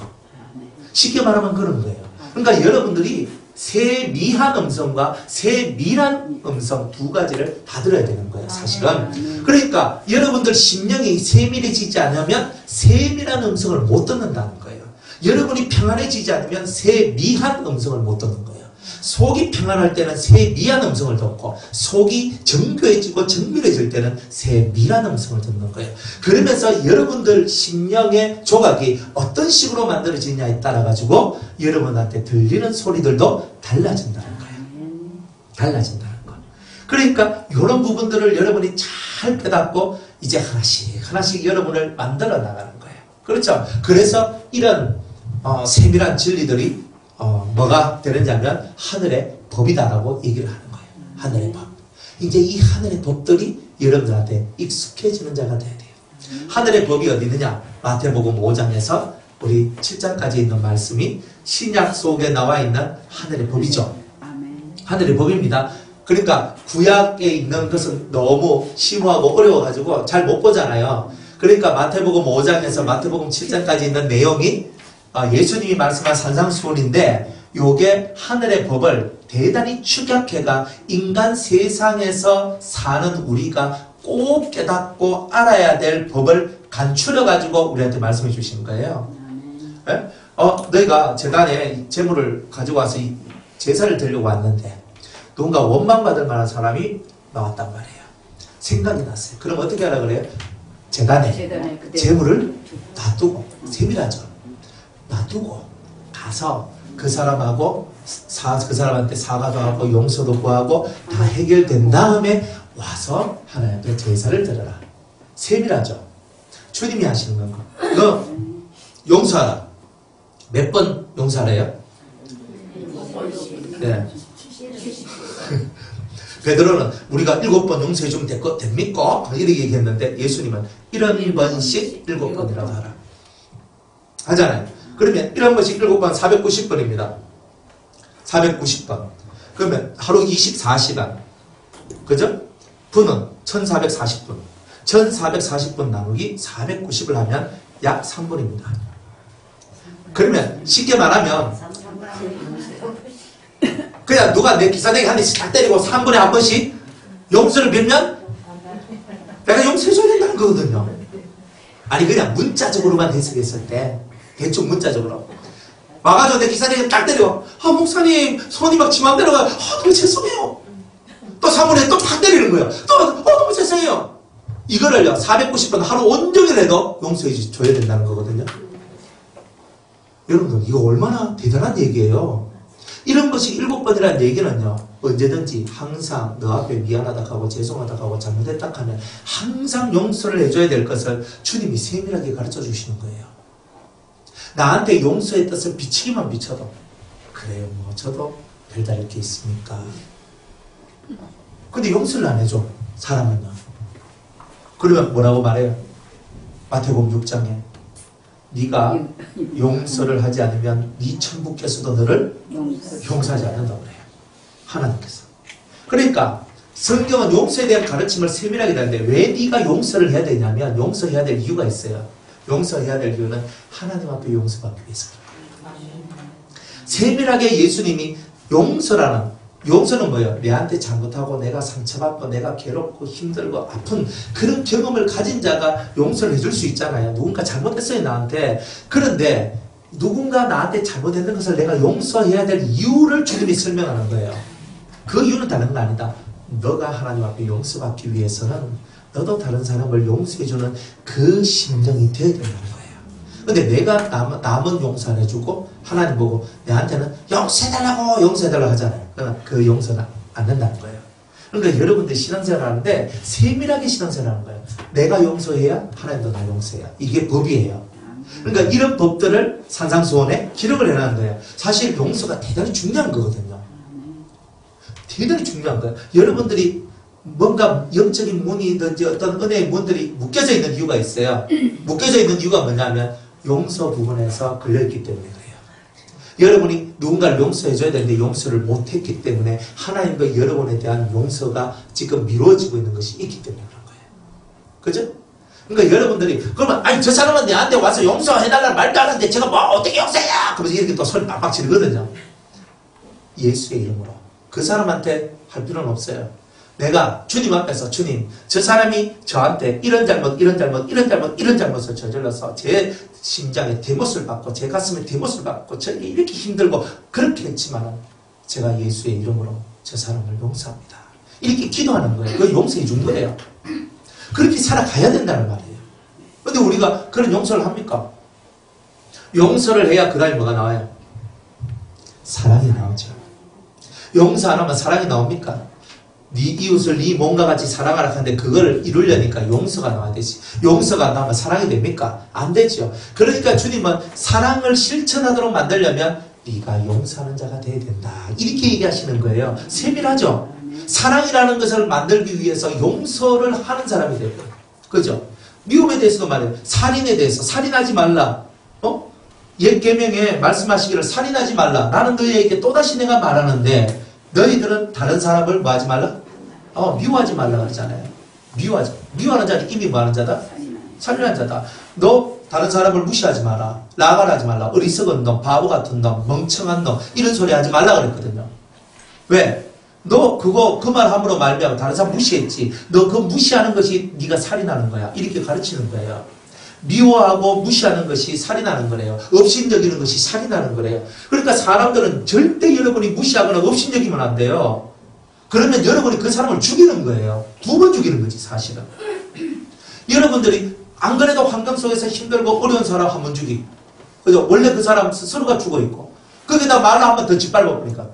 쉽게 말하면 그런 거예요. 그러니까 여러분들이 세미한 음성과 세밀한 음성 두 가지를 다 들어야 되는 거예요, 사실은. 그러니까 여러분들 심령이 세밀해지지 않으면 세밀한 음성을 못 듣는다는 거예요. 여러분이 평안해지지 않으면 세미한 음성을 못 듣는 거예요. 속이 평안할 때는 세미한 음성을 듣고, 속이 정교해지고 정밀해질 때는 세밀한 음성을 듣는 거예요. 그러면서 여러분들 심령의 조각이 어떤 식으로 만들어지냐에 따라 가지고 여러분한테 들리는 소리들도 달라진다는 거예요. 달라진다는 거예요. 그러니까 이런 부분들을 여러분이 잘 깨닫고 이제 하나씩 여러분을 만들어 나가는 거예요. 그렇죠? 그래서 이런 세밀한 진리들이 뭐가 되는지 하면 하늘의 법이다라고 얘기를 하는 거예요. 하늘의 법. 이제 이 하늘의 법들이 여러분들한테 익숙해지는 자가 돼야 돼요. 하늘의 법이 어디 있느냐? 마태복음 5장에서 우리 7장까지 있는 말씀이 신약 속에 나와 있는 하늘의 법이죠. 하늘의 법입니다. 그러니까 구약에 있는 것은 너무 심오하고 어려워가지고 잘 못 보잖아요. 그러니까 마태복음 5장에서 마태복음 7장까지 있는 내용이 예수님이 말씀한 산상수훈인데 요게 하늘의 법을 대단히 축약해가 인간 세상에서 사는 우리가 꼭 깨닫고 알아야 될 법을 간추려가지고 우리한테 말씀해 주시는 거예요. 네? 너희가 재단에 재물을 가지고 와서 이 제사를 드리려고 왔는데 누군가 원망받을 만한 사람이 나왔단 말이에요. 생각이 났어요. 그럼 어떻게 하라 그래요? 재단에 재물을 놔두고, 세밀하죠. 놔두고 가서 그 사람하고 그 사람한테 사과도 하고 용서도 구하고 다 해결된 다음에 와서 하나님 앞에 제사를 드려라. 세밀하죠. 주님이 하시는 건 너 용서하라. 몇 번 용서하래요? 네. 베드로는 우리가 7번 용서해주면 됩니까? 이렇게 얘기했는데 예수님은 1번씩 7번이라고 하라 하잖아요. 그러면 1번씩 7번 490번입니다. 490번. 그러면 하루 24시간. 그죠? 분은 1440분. 1440분 나누기 490을 하면 약 3분입니다. 그러면 쉽게 말하면 그냥 누가 내 기사대기 한 대씩 딱 때리고 3분에 한 번씩 용서를 빌면 내가 용서해줘야 된다는 거거든요. 아니 그냥 문자적으로만 해석했을 때 대충 문자적으로 와가지고 내 기사대기 딱 때리고 목사님 손이 막 지맘대로 가 너무 죄송해요. 또 3분에 또 딱 때리는 거예요. 또 너무 죄송해요. 이거를요 490번 하루 온종일 해도 용서해 줘야 된다는 거거든요. 여러분들 이거 얼마나 대단한 얘기예요. 이런 것이 7번이라는 얘기는요 언제든지 항상 너 앞에 미안하다 하고 죄송하다 하고 잘못했다 하면 항상 용서를 해줘야 될 것을 주님이 세밀하게 가르쳐 주시는 거예요. 나한테 용서의 뜻을 비치기만 비춰도 그래요 뭐 저도 별다를 게 있습니까? 근데 용서를 안 해줘 사람은요. 그러면 뭐라고 말해요? 마태복음 6장에 네가 용서를 하지 않으면 네 천부께서도 너를 용서하지 않는다고 그래요. 하나님께서. 그러니까 성경은 용서에 대한 가르침을 세밀하게 하는데 왜 네가 용서를 해야 되냐면 용서해야 될 이유가 있어요. 용서해야 될 이유는 하나님 앞에 용서받기 위해서. 세밀하게 예수님이 용서는 뭐예요? 내한테 잘못하고 내가 상처받고 내가 괴롭고 힘들고 아픈 그런 경험을 가진 자가 용서를 해줄 수 있잖아요. 누군가 잘못했어요 나한테. 그런데 누군가 나한테 잘못했는 것을 내가 용서해야 될 이유를 주님이 설명하는 거예요. 그 이유는 다른 건 아니다. 너가 하나님 앞에 용서받기 위해서는 너도 다른 사람을 용서해주는 그 심정이 되어야 된다는 거예요. 근데 내가 남은 용서 안 해주고 하나님 보고 내한테는 용서해달라고 하잖아요. 그러나 그 용서는 안 된다는 거예요. 그러니까 여러분들 신앙생활 하는데 세밀하게 신앙생활 하는 거예요. 내가 용서해야 하나님도 나 용서해야. 이게 법이에요. 그러니까 이런 법들을 산상수훈에 기록을 해놓은 거예요. 사실 용서가 대단히 중요한 거거든요. 대단히 중요한 거예요. 여러분들이 뭔가 영적인 문이든지 어떤 은혜의 문들이 묶여져 있는 이유가 있어요. 묶여져 있는 이유가 뭐냐면 용서 부분에서 걸려있기 때문에 그래요. 여러분이 누군가를 용서해줘야 되는데 용서를 못했기 때문에 하나님과 여러분에 대한 용서가 지금 미뤄지고 있는 것이 있기 때문에 그런 거예요. 그죠? 그러니까 여러분들이 그러면 아니 저 사람은 내한테 와서 용서해달라는 말도 안 하는데 제가 뭐 어떻게 용서해야 그러면서 이렇게 또 소리 빡빡 지르거든요. 예수의 이름으로 그 사람한테 할 필요는 없어요. 내가 주님 앞에서 주님 저 사람이 저한테 이런 잘못을 저질러서 제 심장에 대못을 받고 제 가슴에 대못을 받고 저 이렇게 힘들고 그렇게 했지만 제가 예수의 이름으로 저 사람을 용서합니다. 이렇게 기도하는 거예요. 그걸 용서해 준 거예요. 그렇게 살아가야 된다는 말이에요. 근데 우리가 그런 용서를 합니까? 용서를 해야 그 다음에 뭐가 나와요? 사랑이 나오죠. 용서 안 하면 사랑이 나옵니까? 네 이웃을 네 몸과 같이 사랑하라 하는데 그걸 이루려니까 용서가 나와야 되지. 용서가 안 나오면 사랑이 됩니까? 안 되죠. 그러니까 주님은 사랑을 실천하도록 만들려면 네가 용서하는 자가 돼야 된다. 이렇게 얘기하시는 거예요. 세밀하죠? 사랑이라는 것을 만들기 위해서 용서를 하는 사람이 돼요. 그죠? 미움에 대해서도 말해요. 살인에 대해서 살인하지 말라. 옛 계명에 말씀하시기를 살인하지 말라. 나는 너희에게 또다시 내가 말하는데 너희들은 다른 사람을 뭐 하지 말라? 미워하지 말라 그러잖아요. 미워하는 자는 이미 뭐 하는 자다? 살인하는 자다. 너 다른 사람을 무시하지 마라. 라갈하지 말라. 어리석은 놈, 바보 같은 놈, 멍청한 놈 이런 소리 하지 말라 그랬거든요. 왜? 너 그거 그 말 함으로 말미암아 다른 사람 무시했지. 너 그거 무시하는 것이 네가 살인하는 거야. 이렇게 가르치는 거예요. 미워하고 무시하는 것이 살인하는 거래요. 업신여기는 것이 살인하는 거래요. 그러니까 사람들은 절대 여러분이 무시하거나 업신여기면 안 돼요. 그러면 여러분이 그 사람을 죽이는 거예요. 2번 죽이는 거지 사실은. 여러분들이 안 그래도 환경 속에서 힘들고 어려운 사람 한 번 죽이고 그죠? 원래 그 사람 서로가 죽어있고 거기다 말로 한 번 더 짓밟아 보니까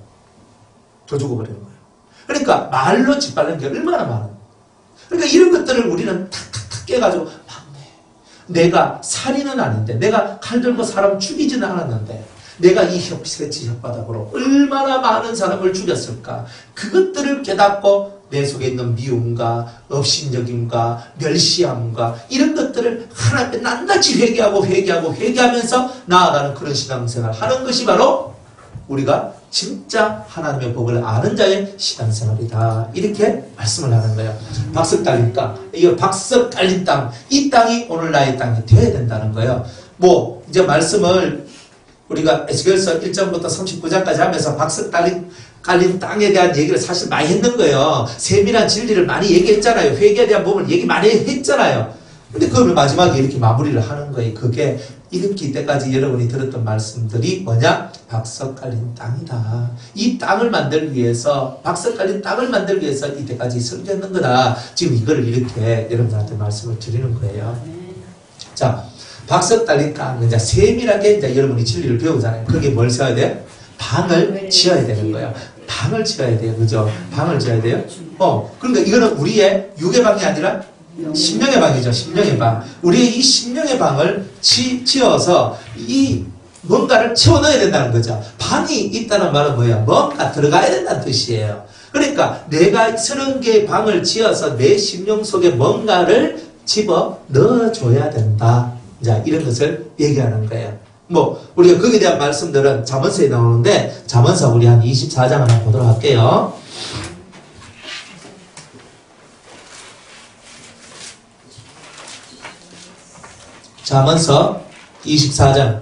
더 죽어버리는 거예요. 그러니까 말로 짓밟는 게 얼마나 많아요. 그러니까 이런 것들을 우리는 탁탁탁 깨가지고 내가 살인은 아닌데 내가 칼 들고 사람 죽이지는 않았는데 내가 이 새치 혓바닥으로 얼마나 많은 사람을 죽였을까. 그것들을 깨닫고 내 속에 있는 미움과 업신여김과 멸시함과 이런 것들을 하나님께 낱낱이 회개하면서 나아가는 그런 신앙생활을 하는 것이 바로 우리가 진짜 하나님의 법을 아는 자의 신앙생활이다. 이렇게 말씀을 하는 거예요. 박석 깔린 땅. 이거 박석 깔린 땅. 이 땅이 오늘 나의 땅이 되어야 된다는 거예요. 이제 말씀을 우리가 에스겔서 1장부터 39장까지 하면서 박석 깔린 땅에 대한 얘기를 사실 많이 했는 거예요. 세밀한 진리를 많이 얘기했잖아요. 회개에 대한 부분을 얘기 많이 했잖아요. 근데 그걸 마지막에 이렇게 마무리를 하는 거예요. 그게 이렇게 이때까지 여러분이 들었던 말씀들이 뭐냐? 박석 깔린 땅이다. 이 땅을 만들기 위해서, 박석 깔린 땅을 만들기 위해서 이때까지 설교했는 거다. 지금 이거를 이렇게 여러분들한테 말씀을 드리는 거예요. 자, 박석 깔린 땅, 이제 세밀하게 이제 여러분이 진리를 배우잖아요. 거기에 뭘 써야 돼요? 방을 지어야 되는 거예요. 방을 지어야 돼요. 그죠? 방을 지어야 돼요. 그러니까 이거는 우리의 육의 방이 아니라 심령의 방이죠. 심령의 방. 우리의 이 심령의 방을 지어서 이 뭔가를 채워 넣어야 된다는 거죠. 방이 있다는 말은 뭐예요? 뭔가 들어가야 된다는 뜻이에요. 그러니까 내가 30개의 방을 지어서 내 심령 속에 뭔가를 집어 넣어줘야 된다. 자, 이런 것을 얘기하는 거예요. 우리가 거기에 대한 말씀들은 잠언서에 나오는데, 잠언서 우리 한 24장 한번 보도록 할게요. 잠언서 24장.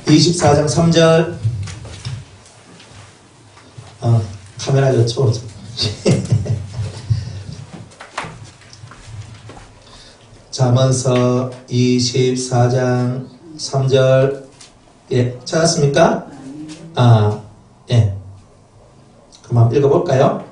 (24장 3절) 카메라 이쪽으로 잠언서 24장 3절 예, 찾았습니까? 예. 그럼 한번 읽어볼까요?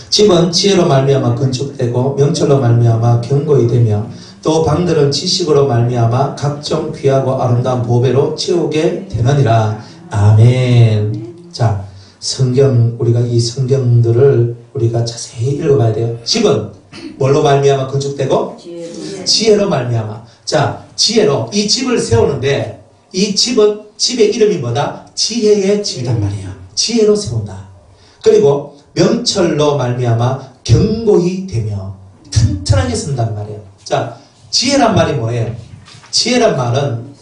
집은 지혜로 말미암아 건축되고 명철로 말미암아 견고히 되며 또 방들은 지식으로 말미암아 각종 귀하고 아름다운 보배로 채우게 되느니라. 아멘. 자, 성경, 우리가 이 성경들을 우리가 자세히 읽어봐야 돼요. 집은 뭘로 말미암아 건축되고? 지혜로 말미암아. 자, 지혜로 이 집을 세우는데 이 집은 집의 이름이 뭐다? 지혜의 집이란 말이에요. 지혜로 세운다. 그리고 명철로 말미암아 견고히 되며 튼튼하게 쓴단 말이에요. 자, 지혜란 말이 뭐예요? 지혜란 말은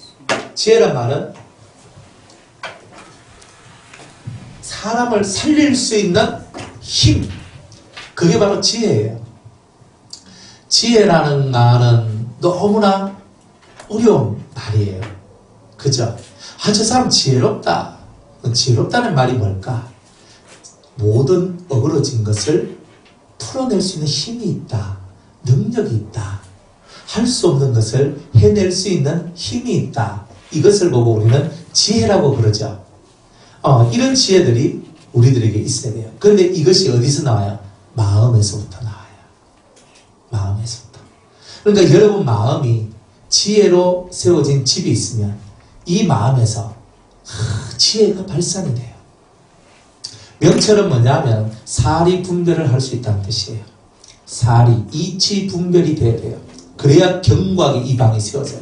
사람을 살릴 수 있는 힘. 그게 바로 지혜예요. 지혜라는 말은 너무나 어려운 말이에요. 그죠? 저 사람 지혜롭다. 지혜롭다는 말이 뭘까? 모든 어그러진 것을 풀어낼 수 있는 힘이 있다. 능력이 있다. 할 수 없는 것을 해낼 수 있는 힘이 있다. 이것을 보고 우리는 지혜라고 그러죠. 이런 지혜들이 우리들에게 있어야 돼요. 그런데 이것이 어디서 나와요? 마음에서부터 나와요. 마음에서부터. 그러니까 여러분 마음이 지혜로 세워진 집이 있으면 이 마음에서 지혜가 발산이 돼요. 명철은 뭐냐면 사리 분별을 할 수 있다는 뜻이에요. 사리, 이치 분별이 돼야 돼요. 그래야 견고하게 이 방이 세워져요.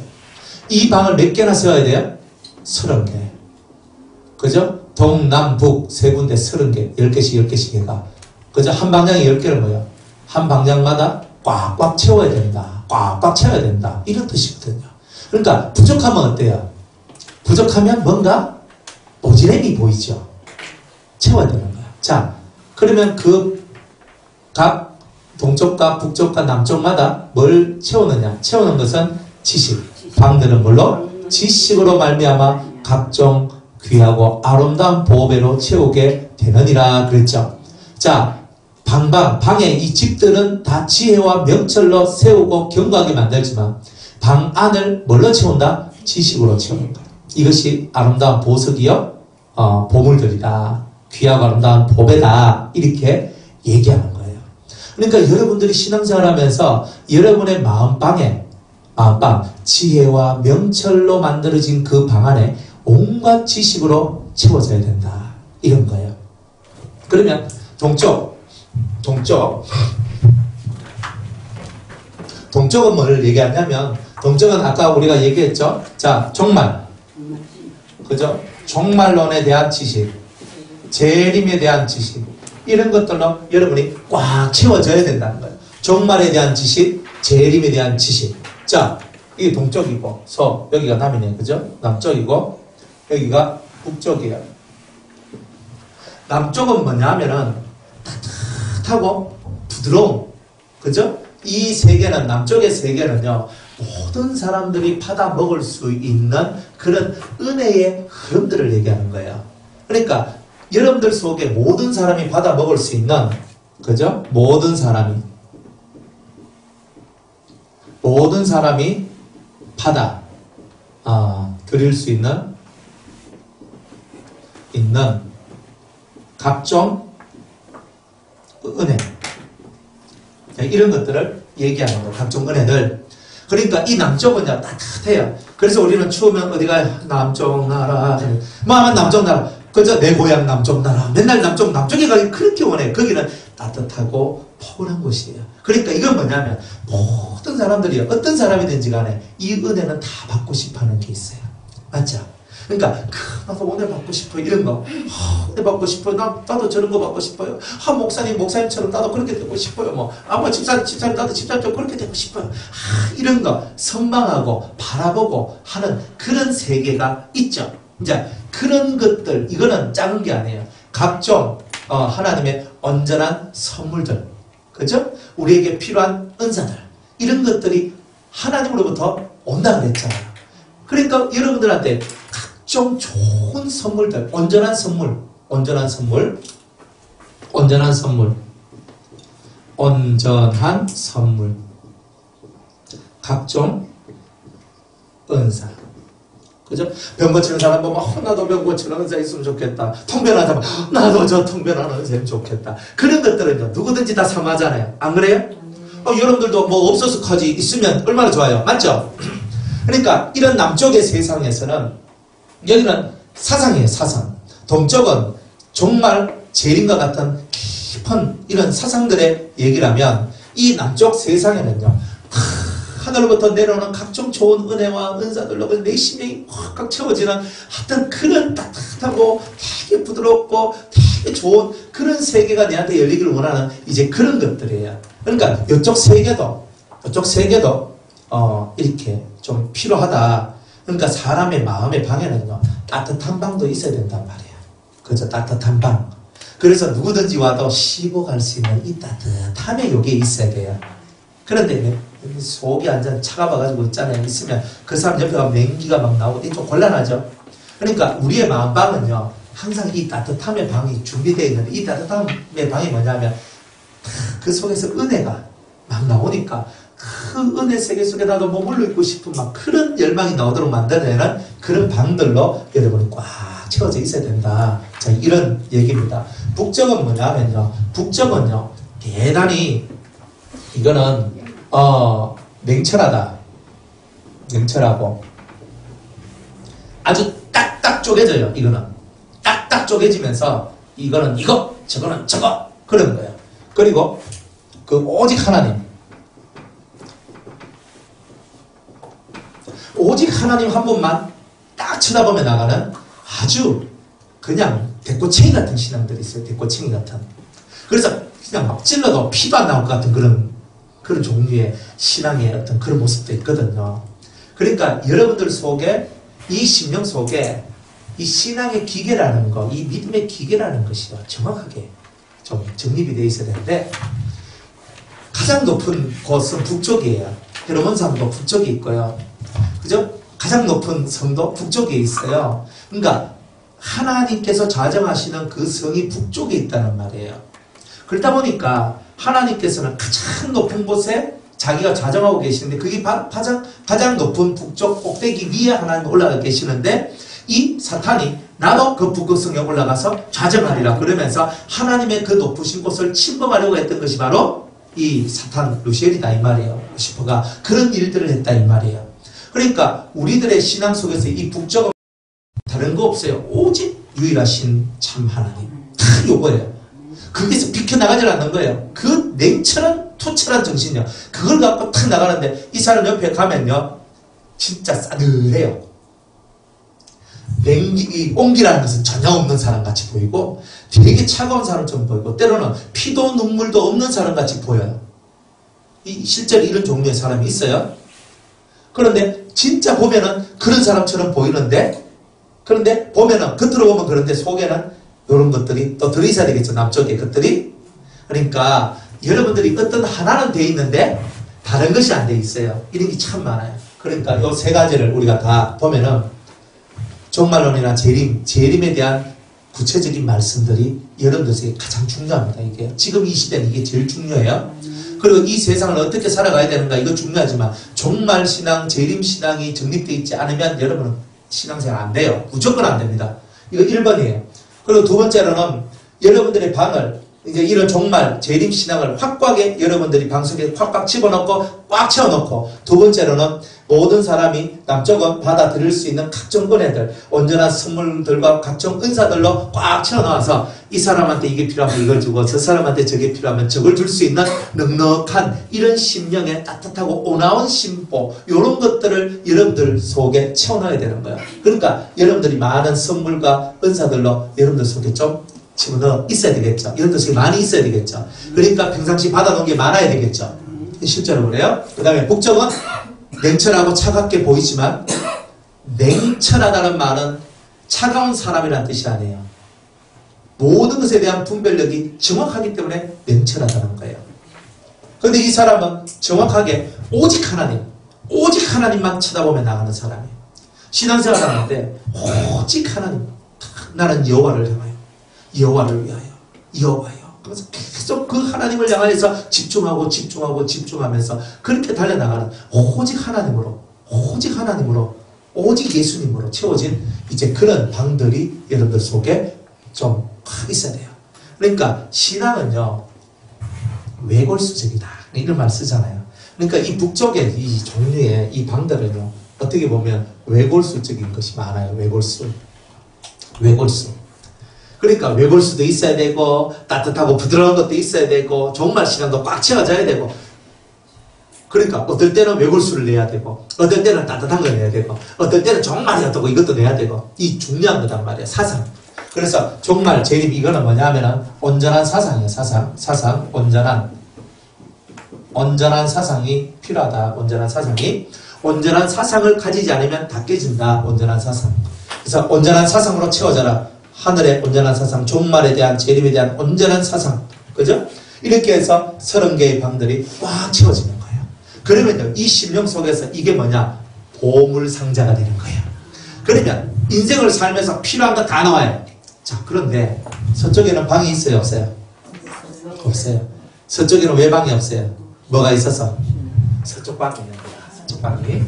이 방을 몇 개나 세워야 돼요? 30개. 그죠? 동, 남, 북 세 군데 30개, 10개씩 10개씩 해가. 그죠? 한 방향에 10개를 뭐예요? 한 방향마다 꽉꽉 채워야 된다. 꽉꽉 채워야 된다. 이런 뜻이거든요. 그러니까 부족하면 어때요? 부족하면 뭔가 모질함이 보이죠. 채워야 되는 거야. 자, 그러면 그 각 동쪽과 북쪽과 남쪽마다 뭘 채우느냐? 채우는 것은 지식. 방들은 뭘로? 지식으로 말미암아 각종 귀하고 아름다운 보배로 채우게 되느니라 그랬죠. 자, 방에 이 집들은 다 지혜와 명철로 세우고 견고하게 만들지만 방 안을 뭘로 채운다? 지식으로 채우는 거예요. 이것이 아름다운 보석이요, 보물들이다. 귀하고 아름다운 보배다. 이렇게 얘기하는 거예요. 그러니까 여러분들이 신앙생활 하면서 여러분의 마음방, 지혜와 명철로 만들어진 그 방 안에 온갖 지식으로 채워져야 된다. 이런 거예요. 그러면 동쪽은 뭘 얘기하냐면, 동쪽은 아까 우리가 얘기했죠. 자, 종말. 그죠? 종말론에 대한 지식, 재림에 대한 지식, 이런 것들로 여러분이 꽉 채워져야 된다는 거예요. 종말에 대한 지식, 재림에 대한 지식. 자, 이게 동쪽이고, 여기가 남이네. 그죠? 남쪽이고, 여기가 북쪽이에요. 남쪽은 뭐냐면은, 따뜻하고 부드러움. 그죠? 이 세계는, 남쪽의 세계는요, 모든 사람들이 받아 먹을 수 있는 그런 은혜의 흐름들을 얘기하는 거예요. 그러니까, 여러분들 속에 모든 사람이 받아 먹을 수 있는, 그죠? 모든 사람이 받아, 드릴 수 있는 각종 은혜. 이런 것들을 얘기하는 거예요. 각종 은혜들. 그러니까 이 남쪽은요, 따뜻해요. 그래서 우리는 추우면 어디가 남쪽 나라. 뭐하면 남쪽 나라. 그저 내 고향 남쪽 나라. 맨날 남쪽에 가기 그렇게 원해. 거기는 따뜻하고 포근한 곳이에요. 그러니까 이건 뭐냐면 모든 사람들이 어떤 사람이든지 간에 이 은혜는 다 받고 싶어 하는 게 있어요. 맞죠? 그러니까 나도 오늘 받고 싶어요. 이런 거. 오늘 받고 싶어요. 나도 저런 거 받고 싶어요. 목사님처럼 나도 그렇게 되고 싶어요. 집사님 나도 집사님처럼 그렇게 되고 싶어요. 이런 거 선망하고 바라보고 하는 그런 세계가 있죠. 이제 그런 것들, 이거는 작은 게 아니에요. 각종 하나님의 온전한 선물들, 그죠? 우리에게 필요한 은사들, 이런 것들이 하나님으로부터 온다 그랬잖아요. 그러니까 여러분들한테 각종 좋은 선물들, 온전한 선물, 각종 은사. 그죠? 병 고치는 사람 보면 나도 병 고치는 은사 있으면 좋겠다. 통변하는 사람 나도 저 통변하는 은사 좋겠다. 그런 것들은 누구든지 다 사모하잖아요. 안 그래요? 여러분들도 뭐 없어서까지 있으면 얼마나 좋아요. 맞죠? 그러니까 이런 남쪽의 세상에서는 여기는 사상이에요. 사상. 동쪽은 정말 재림과 같은 깊은 이런 사상들의 얘기라면 이 남쪽 세상에는요, 하늘로부터 내려오는 각종 좋은 은혜와 은사들로 내 심령이 확 채워지는 하여튼 그런 따뜻하고 되게 부드럽고 되게 좋은 그런 세계가 내한테 열리기를 원하는 이제 그런 것들이에요. 그러니까 이쪽 세계도 이렇게 좀 필요하다. 그러니까 사람의 마음의 방에는요, 따뜻한 방도 있어야 된단 말이에요. 그죠? 따뜻한 방. 그래서 누구든지 와도 쉬고 갈 수 있는 이 따뜻함의 요게 있어야 돼요. 그런데 속이 완전 차가워가지고 있으면 그 사람 옆에 가면 냉기가 막 나오고 좀 곤란하죠. 그러니까 우리의 마음방은요, 항상 이 따뜻함의 방이 준비되어 있는데, 이 따뜻함의 방이 뭐냐면 그 속에서 은혜가 막 나오니까 그 은혜 세계 속에 나도 머물러 있고 싶은 막 그런 열망이 나오도록 만들어내는 그런 방들로 여러분이 꽉 채워져 있어야 된다. 자, 이런 얘기입니다. 북쪽은 뭐냐면요, 북쪽은요, 대단히 이거는 냉철하다. 냉철하고 아주 딱딱 쪼개져요. 이거는 딱딱 쪼개지면서 이거는 이거, 저거는 저거 그런 거예요. 그리고 그 오직 하나님, 오직 하나님 한 분만 딱 쳐다보며 나가는 아주 그냥 대꼬챙이 같은 신앙들이 있어요. 대꼬챙이 같은. 그래서 그냥 막 찔러도 피도 안 나올 것 같은 그런 종류의 신앙의 어떤 그런 모습도 있거든요. 그러니까 여러분들 속에 이 심령 속에 이 신앙의 기계라는 거, 이 믿음의 기계라는 것이 정확하게 좀 정립이 되어 있어야 되는데 가장 높은 곳은 북쪽이에요. 헤르몬산도 북쪽에 있고요. 그죠? 가장 높은 성도 북쪽에 있어요. 그러니까 하나님께서 좌정하시는 그 성이 북쪽에 있다는 말이에요. 그러다 보니까 하나님께서는 가장 높은 곳에 자기가 좌정하고 계시는데 그게 가장 높은 북쪽 꼭대기 위에 하나님 올라가 계시는데 이 사탄이 나도 그 북극성에 올라가서 좌정하리라 그러면서 하나님의 그 높으신 곳을 침범하려고 했던 것이 바로 이 사탄 루시엘이다 이 말이에요. 루시퍼가 그런 일들을 했다 이 말이에요. 그러니까 우리들의 신앙 속에서 이 북쪽은 다른 거 없어요. 오직 유일하신 참 하나님. 다 요거예요. 거기서 비켜나가질 않는 거예요. 그 냉철한 투철한 정신이요. 그걸 갖고 탁 나가는데 이 사람 옆에 가면요. 진짜 싸늘해요. 온기라는 것은 전혀 없는 사람같이 보이고 되게 차가운 사람처럼 보이고 때로는 피도 눈물도 없는 사람같이 보여요. 실제로 이런 종류의 사람이 있어요. 그런데 진짜 보면은 그런 사람처럼 보이는데 그런데 보면은 겉으로 보면 그런데 속에는 이런 것들이 또 들어있어야 되겠죠. 남쪽에 것들이. 그러니까 여러분들이 어떤 하나는 돼 있는데 다른 것이 안 돼 있어요. 이런 게 참 많아요. 그러니까 이 세 가지를 우리가 다 보면은 종말론이나 재림에 대한 구체적인 말씀들이 여러분들에게 가장 중요합니다. 이게 지금 이 시대는 이게 제일 중요해요. 그리고 이 세상을 어떻게 살아가야 되는가 이거 중요하지만 종말신앙, 재림신앙이 정립되어 있지 않으면 여러분은 신앙생활 안 돼요. 무조건 안 됩니다. 이거 1번이에요. 그리고 두 번째로는 여러분들의 방을 이제 이런 종말, 재림신앙을 확고하게 여러분들이 방 속에 확 집어넣고 꽉 채워넣고 두 번째로는 모든 사람이 남쪽은 받아들일 수 있는 각종 은혜들, 온전한 선물들과 각종 은사들로 꽉 채워넣어서 이 사람한테 이게 필요하면 이걸 주고 저 사람한테 저게 필요하면 저걸 줄 수 있는 넉넉한 이런 심령의 따뜻하고 온화한 심보 이런 것들을 여러분들 속에 채워넣어야 되는 거예요. 그러니까 여러분들이 많은 선물과 은사들로 여러분들 속에 좀 집어넣어 있어야 되겠죠. 여러분들 속에 많이 있어야 되겠죠. 그러니까 평상시 받아놓은 게 많아야 되겠죠. 실제로 그래요. 그 다음에 북쪽은 냉철하고 차갑게 보이지만 냉철하다는 말은 차가운 사람이라는 뜻이 아니에요. 모든 것에 대한 분별력이 정확하기 때문에 냉철하다는 거예요. 그런데 이 사람은 정확하게 오직 하나님만 쳐다보며 나가는 사람이에요. 신앙생활 하는데 오직 하나님, 나는 여호와를 향하여, 여호와를 위하여, 여호와여. 그래서 계속 그 하나님을 향하여서 집중하면서 그렇게 달려나가는 오직 하나님으로 오직 예수님으로 채워진 이제 그런 방들이 여러분들 속에 좀 있어야 돼요. 그러니까 신앙은요 외골수적이다 이런 말 쓰잖아요. 그러니까 이 북쪽의 이 종류의 이 방들은요 어떻게 보면 외골수적인 것이 많아요. 외골수. 그러니까 외골수도 있어야 되고 따뜻하고 부드러운 것도 있어야 되고 정말 신앙도 꽉 채워져야 되고 그러니까 어떨 때는 외골수를 내야 되고 어떨 때는 따뜻한 걸 내야 되고 어떨 때는 정말 어떻고 이것도 내야 되고 이 중요한 거단 말이에요. 사상. 그래서 정말 재림 이거는 뭐냐 하면은 온전한 사상이에요. 사상 온전한 사상이 필요하다. 온전한 사상을 가지지 않으면 다 깨진다. 온전한 사상. 그래서 온전한 사상으로 채워져라. 하늘의 온전한 사상, 종말에 대한 재림에 대한 온전한 사상, 그죠? 이렇게 해서 30개의 방들이 꽉 채워지는 거예요. 그러면요, 이 심령 속에서 이게 뭐냐? 보물상자가 되는 거예요. 그러면 인생을 살면서 필요한 거 다 나와요. 자, 그런데 서쪽에는 방이 있어요, 없어요? 없어요. 서쪽에는 왜 방이 없어요? 뭐가 있어서? 서쪽 방이 있는 거야. 서쪽 방이.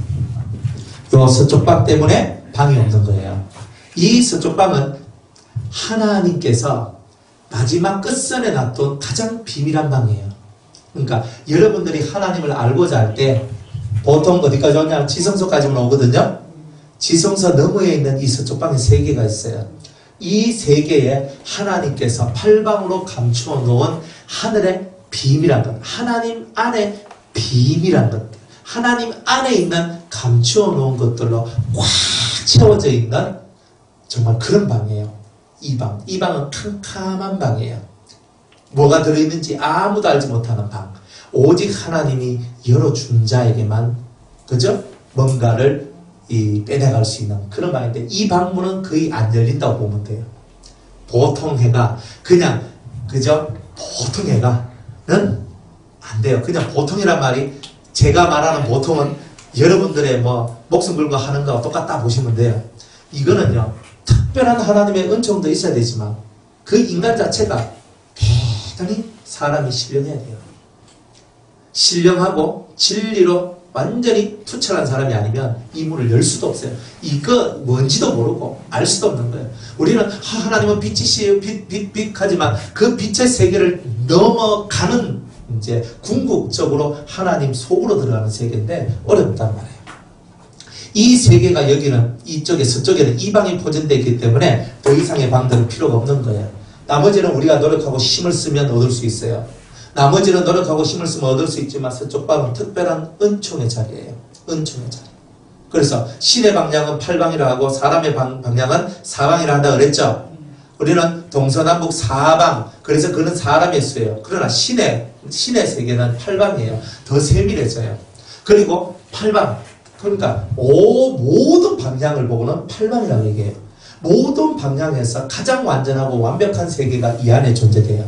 요 서쪽 방 때문에 방이 없는 거예요. 이 서쪽 방은 하나님께서 마지막 끝선에 놔둔 가장 비밀한 방이에요. 그러니까 여러분들이 하나님을 알고자 할 때 보통 어디까지 오냐면 지성소까지만 오거든요. 지성소 너머에 있는 이 서쪽 방에 세 개가 있어요. 이 세 개에 하나님께서 팔방으로 감추어 놓은 하늘의 비밀한 것, 하나님 안에 비밀한 것, 하나님 안에 있는 감추어 놓은 것들로 꽉 채워져 있는 정말 그런 방이에요. 이 방은 캄캄한 방이에요. 뭐가 들어있는지 아무도 알지 못하는 방. 오직 하나님이 열어준 자에게만, 그죠? 뭔가를 빼내갈 수 있는 그런 방인데, 이 방문은 거의 안 열린다고 보면 돼요. 보통 해가, 그냥, 그죠? 보통 해가는 안 돼요. 그냥 보통이란 말이, 제가 말하는 보통은 여러분들의 목숨 걸고 하는 거와 똑같다 보시면 돼요. 이거는요, 특별한 하나님의 은총도 있어야 되지만, 그 인간 자체가 대단히 사람이 신령해야 돼요. 신령하고 진리로 완전히 투철한 사람이 아니면 이 문을 열 수도 없어요. 이거 뭔지도 모르고 알 수도 없는 거예요. 우리는 하나님은 빛이시에요. 빛 하지만 그 빛의 세계를 넘어가는 이제 궁극적으로 하나님 속으로 들어가는 세계인데 어렵단 말이에요. 이 세계가 여기는 이쪽에 서쪽에는 이 방이 포진되어 있기 때문에 더 이상의 방들은 필요가 없는 거예요. 나머지는 우리가 노력하고 힘을 쓰면 얻을 수 있어요. 나머지는 노력하고 힘을 쓰면 얻을 수 있지만 서쪽 방은 특별한 은총의 자리예요. 은총의 자리. 그래서 신의 방향은 8방이라 하고 사람의 방향은 4방이라 한다 그랬죠. 우리는 동서남북 4방. 그래서 그는 사람의 수예요. 그러나 신의 세계는 8방이에요. 더 세밀해져요. 그리고 8방. 그러니까 모든 방향을 보고는 8방이라고 얘기해요. 모든 방향에서 가장 완전하고 완벽한 세계가 이 안에 존재돼요.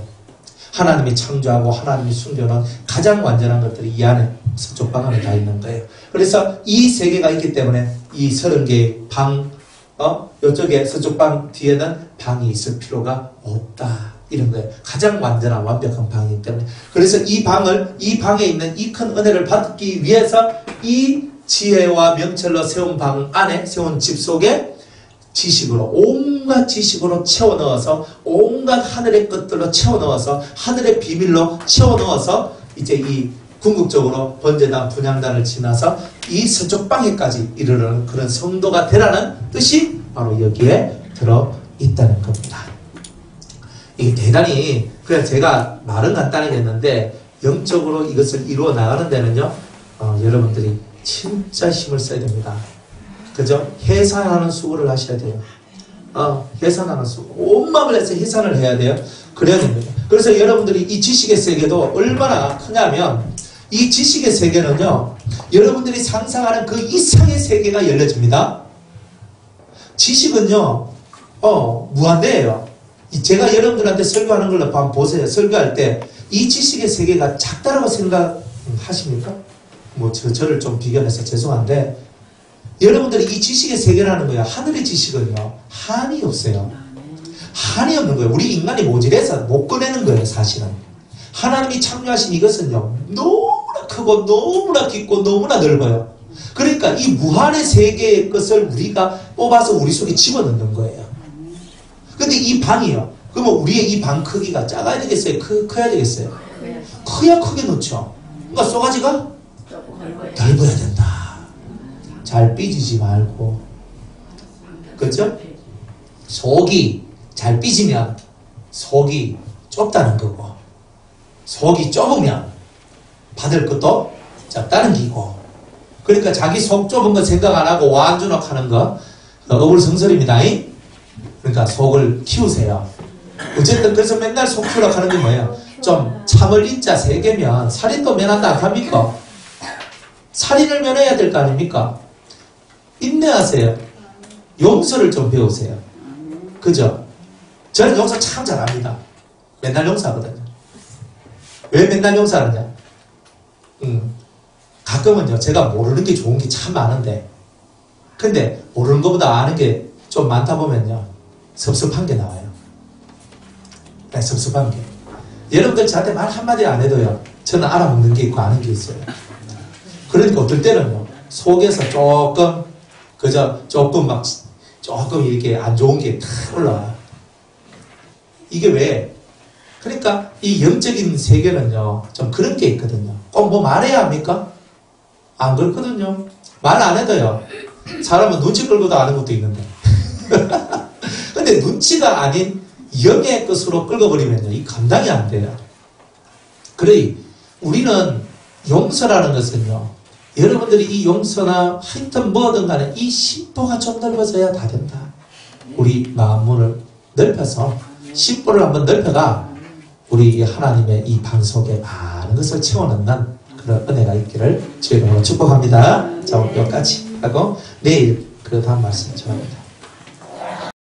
하나님이 창조하고 하나님이 숨겨놓은 가장 완전한 것들이 이 안에 서쪽 방 안에 다 있는 거예요. 그래서 이 세계가 있기 때문에 이 30개의 방, 이쪽에 서쪽 방 뒤에는 방이 있을 필요가 없다. 이런 거예요. 가장 완전한 완벽한 방이기 때문에. 그래서 이 방에 있는 이 큰 은혜를 받기 위해서 이 지혜와 명철로 세운 방 안에, 세운 집 속에 지식으로, 온갖 지식으로 채워 넣어서, 온갖 하늘의 것들로 채워 넣어서, 하늘의 비밀로 채워 넣어서, 이제 이 궁극적으로 번제단, 분향단을 지나서 이 서쪽 방에까지 이르는 그런 성도가 되라는 뜻이 바로 여기에 들어 있다는 겁니다. 이게 대단히, 그냥 제가 말은 간단하게 했는데, 영적으로 이것을 이루어 나가는 데는요, 여러분들이 진짜 힘을 써야 됩니다. 그죠? 해산하는 수고를 하셔야 돼요. 해산하는 수고. 온 마음을 해서 해산을 해야 돼요. 그래야 됩니다. 그래서 여러분들이 이 지식의 세계도 얼마나 크냐면, 이 지식의 세계는요, 여러분들이 상상하는 그 이상의 세계가 열려집니다. 지식은요, 무한대예요. 제가 여러분들한테 설교하는 걸로 한번 보세요. 설교할 때, 이 지식의 세계가 작다라고 생각하십니까? 저를 좀 비교해서 죄송한데, 여러분들이 이 지식의 세계라는 거야. 하늘의 지식은요, 한이 없어요. 한이 없는 거예요. 우리 인간이 모질해서 못 꺼내는 거예요, 사실은. 하나님이 창조하신 이것은요, 너무나 크고, 너무나 깊고, 너무나 넓어요. 그러니까 이 무한의 세계의 것을 우리가 뽑아서 우리 속에 집어넣는 거예요. 근데 이 방이요. 그러면 우리의 이 방 크기가 작아야 되겠어요? 커야 되겠어요? 커야 크게 넣죠. 그러니까 쏘가지가 넓어야 된다. 잘 삐지지 말고. 그렇죠? 속이 잘 삐지면 속이 좁다는 거고, 속이 좁으면 받을 것도 작다는 기고. 그러니까 자기 속 좁은 거 생각 안 하고 완주넉 하는 거 어불성설입니다. 그러니까 속을 키우세요. 어쨌든 그래서 맨날 속 키우라고 하는 게 뭐예요? 좀 참을 인자 3개면 살인도 면한다 안 합니까? 살인을 면해야 될 거 아닙니까? 인내하세요. 용서를 좀 배우세요. 그죠? 저는 용서 참 잘합니다. 맨날 용서하거든요. 왜 맨날 용서하느냐? 가끔은요, 제가 모르는 게 좋은 게 참 많은데, 근데 모르는 것보다 아는 게 좀 많다 보면요, 섭섭한 게 나와요. 네, 섭섭한 게. 여러분들 저한테 말 한마디 안 해도요, 저는 알아먹는 게 있고 아는 게 있어요. 그러니까 어떨 때는요, 속에서 조금 이렇게 안 좋은 게 탁 올라와요. 이게 왜? 그러니까 이 영적인 세계는요, 좀 그런 게 있거든요. 꼭 뭐 말해야 합니까? 안 그렇거든요. 말 안 해도요. 사람은 눈치 끌고도 아는 것도 있는데. 근데 눈치가 아닌 영의 것으로 끌어버리면요. 이 감당이 안 돼요. 그래, 우리는 용서라는 것은요. 여러분들이 이 용서나 하여튼 뭐든 간에 이 심보가 좀 넓어져야 다 된다. 우리 마음문을 넓혀서 심보를 한번 넓혀가 우리 하나님의 이 방 속에 많은 것을 채워넣는 그런 은혜가 있기를 주의 이름으로 축복합니다. 자, 오늘 여기까지 하고 내일 그 다음 말씀 전합니다.